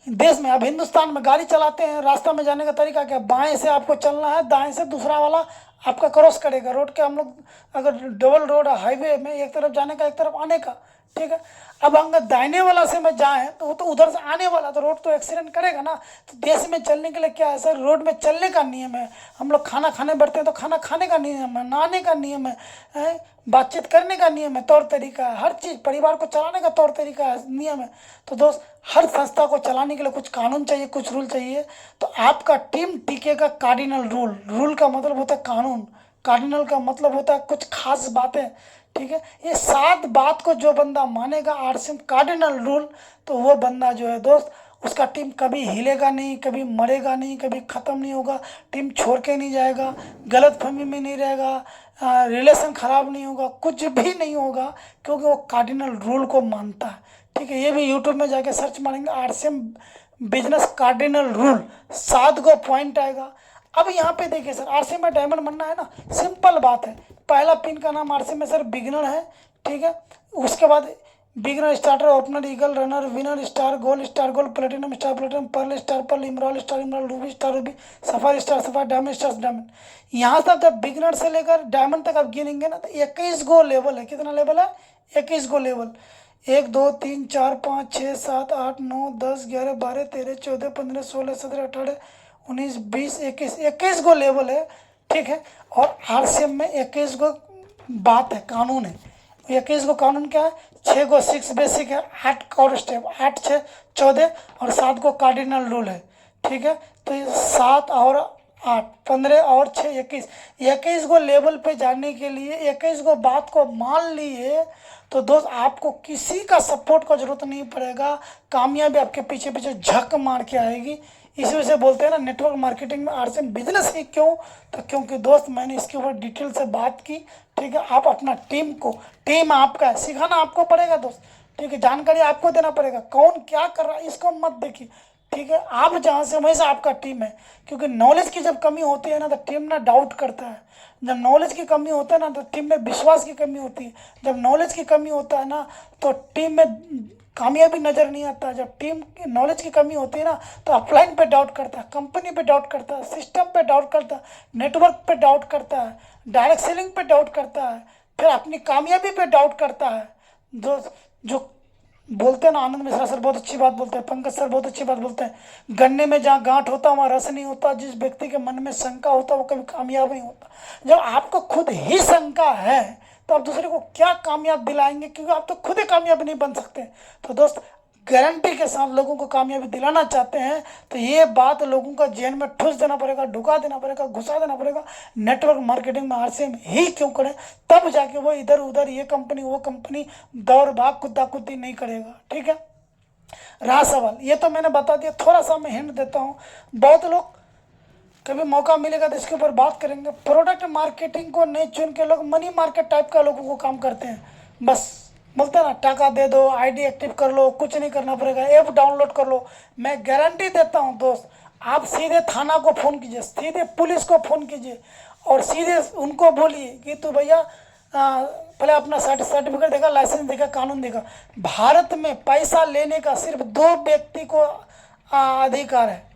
देश में, अब हिंदुस्तान में गाड़ी चलाते हैं, रास्ता में जाने का तरीका क्या, बाएं से आपको चलना है, दाएं से दूसरा वाला आपका क्रॉस करेगा। रोड के हम लोग अगर डबल रोड है, हाईवे में, एक तरफ जाने का, एक तरफ आने का। ठीक है, अब अगर दाहिने वाला से मैं जाए तो वो तो उधर से आने वाला, तो रोड तो एक्सीडेंट करेगा ना। तो देश में चलने के लिए क्या है सर, रोड में चलने का नियम है। हम लोग खाना खाने बैठते हैं तो खाना खाने का नियम है, नहाने का नियम है, बातचीत करने का नियम है, तौर तरीका है, हर चीज़, परिवार को चलाने का तौर तरीका है, नियम है। तो दोस्त, हर संस्था को चलाने के लिए कुछ कानून चाहिए, कुछ रूल चाहिए। तो आपका टीम टिकेगा कार्डिनल रूल। रूल का मतलब होता है कानून, कार्डिनल का मतलब होता है कुछ खास बातें। ठीक है, ये 7 बात को जो बंदा मानेगा, आरसीएम कार्डिनल रूल, तो वो बंदा जो है दोस्त, उसका टीम कभी हिलेगा नहीं, कभी मरेगा नहीं, कभी ख़त्म नहीं होगा, टीम छोड़ के नहीं जाएगा, गलत फहमी में नहीं रहेगा, रिलेशन ख़राब नहीं होगा, कुछ भी नहीं होगा, क्योंकि वो कार्डिनल रूल को मानता है। ठीक है, ये भी यूट्यूब में जाके सर्च मारेंगे आरसीएम बिजनेस कार्डिनल रूल, 7 गो पॉइंट आएगा। अब यहाँ पे देखिए सर, आरसीएम में डायमंड बनना है ना, सिंपल बात है। पहला पिन का नाम आरसीएम में सर बिगिनर है। ठीक है, उसके बाद beginner, starter, opener, eagle, runner, winner, star gold, platinum star platinum, pearl star pearl, emerald star emerald, ruby star ruby, safari star safari, diamond star diamond. यहाँ तक जब बिगिनर से लेकर डायमंड तक आप गिनेंगे ना, तो 21 गो लेवल है। कितना लेवल है, 21 गो लेवल। 1 2 3 4 5 6 7 8 9 10 11 12 13 14 15 16 17 18 19 20 21, 21 गो लेवल है। ठीक है, और आरसीएम में 21 गो बात है, कानून है। 21 गो कानून क्या है, 6 गो 6 बेसिक है, 8 कोर स्टेप, 8 6 14 और 7 गो कार्डिनल रूल है। ठीक है, तो ये 7 और 8 15 और 6 21, 21 गो लेवल पे जाने के लिए 21 गो बात को मान लिए तो दोस्त, आपको किसी का सपोर्ट का जरूरत नहीं पड़ेगा। कामयाबी आपके पीछे पीछे झक मार के आएगी। इसी वजह से बोलते हैं ना, नेटवर्क मार्केटिंग में आरसीएम बिजनेस ही क्यों, तो क्योंकि दोस्त मैंने इसके ऊपर डिटेल से बात की। ठीक है, आप अपना टीम को, टीम आपका है, सिखाना आपको पड़ेगा दोस्त। ठीक है, जानकारी आपको देना पड़ेगा, कौन क्या कर रहा है इसको मत देखिए। ठीक है, आप जहाँ से वहीं से आपका टीम है। क्योंकि नॉलेज की जब कमी होती है ना, तो टीम ना डाउट करता है। जब नॉलेज की कमी होता है ना, तो टीम में विश्वास की कमी होती है। जब नॉलेज की कमी होता है ना, तो टीम में कामयाबी नज़र नहीं आता। जब टीम की नॉलेज की कमी होती है ना, तो अपलाइन पे डाउट करता है, कंपनी पे डाउट करता है, सिस्टम पे डाउट करता है, नेटवर्क पे डाउट करता है, डायरेक्ट सेलिंग पे डाउट करता है, फिर अपनी कामयाबी पे डाउट करता है। जो बोलते हैं ना, आनंद मिश्रा सर बहुत अच्छी बात बोलते हैं, पंकज सर बहुत अच्छी बात बोलते हैं, गन्ने में जहाँ गांठ होता वहाँ रस नहीं होता। जिस व्यक्ति के मन में शंका होता वो कभी कामयाब नहीं होता। जब आपको खुद ही शंका है तो आप दूसरे को क्या कामयाब दिलाएंगे, क्योंकि आप तो खुद ही कामयाब नहीं बन सकते। तो दोस्त, गारंटी के साथ लोगों को कामयाबी दिलाना चाहते हैं तो ये बात लोगों का जेल में ठूस देना पड़ेगा, ढुका देना पड़ेगा, घुसा देना पड़ेगा। नेटवर्क मार्केटिंग में आरसीएम ही क्यों करें, तब जाके वो इधर उधर ये कंपनी वो कंपनी दौड़ भाग कुत्ता कुत्ती नहीं करेगा। ठीक है, रहा सवाल, ये तो मैंने बता दिया। थोड़ा सा मैं हिंट देता हूँ, बहुत लोग कभी मौका मिलेगा तो इसके ऊपर बात करेंगे। प्रोडक्ट मार्केटिंग को नहीं चुन के लोग मनी मार्केट टाइप का लोगों को काम करते हैं। बस बोलते हैं ना, टाका दे दो, आईडी एक्टिव कर लो, कुछ नहीं करना पड़ेगा, ऐप डाउनलोड कर लो। मैं गारंटी देता हूँ दोस्त, आप सीधे थाना को फ़ोन कीजिए, सीधे पुलिस को फ़ोन कीजिए और सीधे उनको बोलिए कि तू भैया पहले अपना सर्टिफिकेट देगा, लाइसेंस देगा, कानून देगा। भारत में पैसा लेने का सिर्फ 2 व्यक्ति को अधिकार है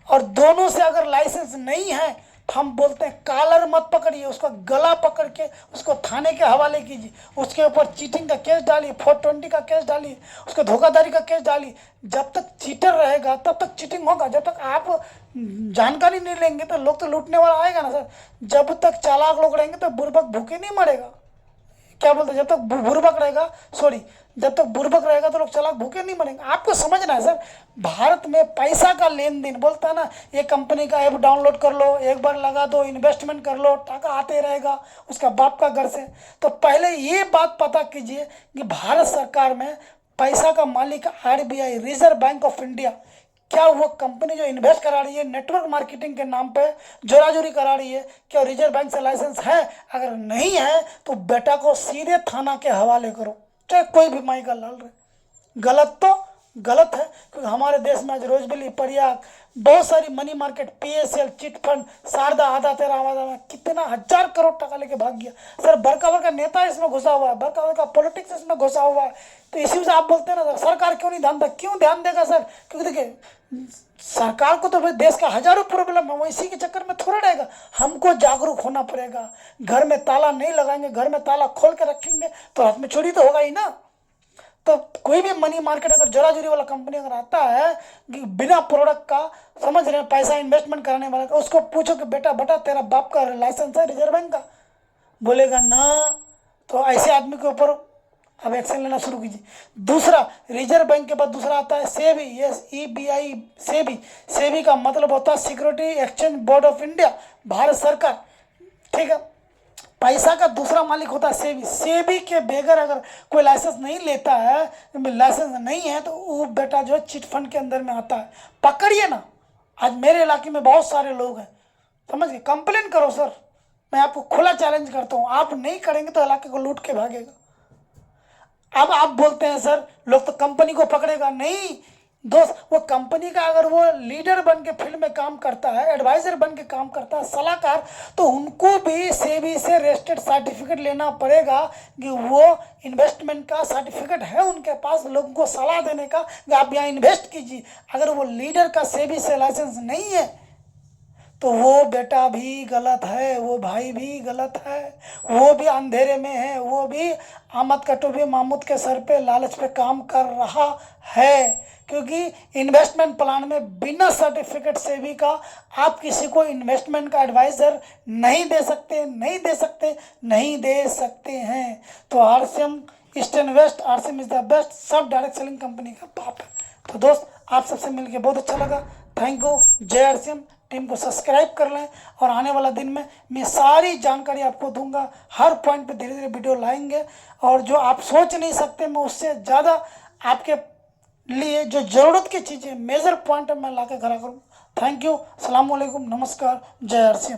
और दोनों से अगर लाइसेंस नहीं है तो हम बोलते हैं कॉलर मत पकड़िए, उसका गला पकड़ के उसको थाने के हवाले कीजिए, उसके ऊपर चीटिंग का केस डालिए, 420 का केस डालिए, उसको धोखाधड़ी का केस डालिए। जब तक चीटर रहेगा तब तक चीटिंग होगा। जब तक आप जानकारी नहीं लेंगे तो लोग तो लूटने वाला आएगा ना सर। जब तक चालाक लोग रहेंगे तो बुर्बक भूखे नहीं मरेगा। क्या बोलते हैं, जब तक बुर्बक रहेगा, सॉरी, जब तक बुर्बक रहेगा तो लोग चालाक भूखे नहीं मरेंगे। आपको समझना है सर, भारत में पैसा का लेन देन, बोलता है ना, ये कंपनी का ऐप डाउनलोड कर लो, एक बार लगा दो, इन्वेस्टमेंट कर लो, टाका आते रहेगा उसका बाप का घर से। तो पहले ये बात पता कीजिए कि भारत सरकार में पैसा का मालिक RBI, reserve bank of India, क्या वो कंपनी जो इन्वेस्ट करा रही है नेटवर्क मार्केटिंग के नाम पे जोराजोरी करा रही है, क्या रिजर्व बैंक से लाइसेंस है? अगर नहीं है तो बेटा को सीधे थाना के हवाले करो, चाहे कोई भी माई का लाल रहे। गलत तो गलत है, क्योंकि हमारे देश में आज रोजबेली, प्रयाग, बहुत सारी money market, PSL, chit fund, Saradha, आधा तेरा आवाजा में कितना 1000 करोड़ टका लेके भाग गया सर। बड़का बड़का नेता इसमें घुसा हुआ है, बड़का बड़का पॉलिटिक्स इसमें घुसा हुआ है। तो इसी से आप बोलते हैं ना सर, सरकार क्यों नहीं ध्यान देगा? क्यों ध्यान देगा सर? क्योंकि देखिए, सरकार को तो भाई देश का हजारों प्रॉब्लम है, वो इसी के चक्कर में थोड़ा रहेगा। हमको जागरूक होना पड़ेगा। घर में ताला नहीं लगाएंगे, घर में ताला खोल के रखेंगे तो हाथ में चोरी तो होगा ही ना। तो कोई भी मनी मार्केट अगर जोराजोरी वाला कंपनी अगर आता है कि बिना प्रोडक्ट का, समझ रहे हैं, पैसा इन्वेस्टमेंट कराने वाला का, उसको पूछो कि बेटा तेरा बाप का लाइसेंस है रिजर्व बैंक का? बोलेगा ना। तो ऐसे आदमी के ऊपर अब एक्शन लेना शुरू कीजिए। दूसरा, रिजर्व बैंक के बाद दूसरा आता है सेबी, SEBI, सेबी। सेबी का मतलब होता है security exchange board of India, Bharat सरकार। ठीक है, पैसा का दूसरा मालिक होता है सेबी। सेबी के बगैर अगर कोई लाइसेंस नहीं लेता है, लाइसेंस नहीं है, तो वो बेटा जो है चिट फंड के अंदर में आता है। पकड़िए ना। आज मेरे इलाके में बहुत सारे लोग हैं, समझ गए, कंप्लेन करो सर, मैं आपको खुला चैलेंज करता हूँ। आप नहीं करेंगे तो इलाके को लूट के भागेगा। अब आप बोलते हैं सर लोग तो कंपनी को पकड़ेगा, नहीं दोस्त, वो कंपनी का अगर वो लीडर बन के फील्ड में काम करता है, एडवाइजर बन के काम करता है, सलाहकार, तो उनको भी सेबी से रजिस्टर्ड सर्टिफिकेट लेना पड़ेगा कि वो इन्वेस्टमेंट का सर्टिफिकेट है उनके पास, लोगों को सलाह देने का कि आप यहाँ इन्वेस्ट कीजिए। अगर वो लीडर का सेबी से लाइसेंस नहीं है तो वो बेटा भी गलत है, वो भाई भी गलत है, वो भी अंधेरे में है, वो भी आमद कटोबी मामूद के सर पे लालच पे काम कर रहा है। क्योंकि इन्वेस्टमेंट प्लान में बिना सर्टिफिकेट सेबी का आप किसी को इन्वेस्टमेंट का एडवाइजर नहीं दे सकते, नहीं दे सकते, नहीं दे सकते हैं। तो RCM east and west, RCM is the best, सब डायरेक्ट सेलिंग कंपनी का बाप है। तो दोस्त, आप सबसे मिलके बहुत अच्छा लगा, थैंक यू। जय आरसीएम। टीम को सब्सक्राइब कर लें और आने वाला दिन में मैं सारी जानकारी आपको दूंगा। हर पॉइंट पे धीरे धीरे वीडियो लाएंगे और जो आप सोच नहीं सकते मैं उससे ज़्यादा आपके लिए जो ज़रूरत की चीज़ें, मेजर पॉइंट मैं ला के खड़ा करूँ। थैंक यू, अस्सलाम वालेकुम, नमस्कार, जय आरसीएम।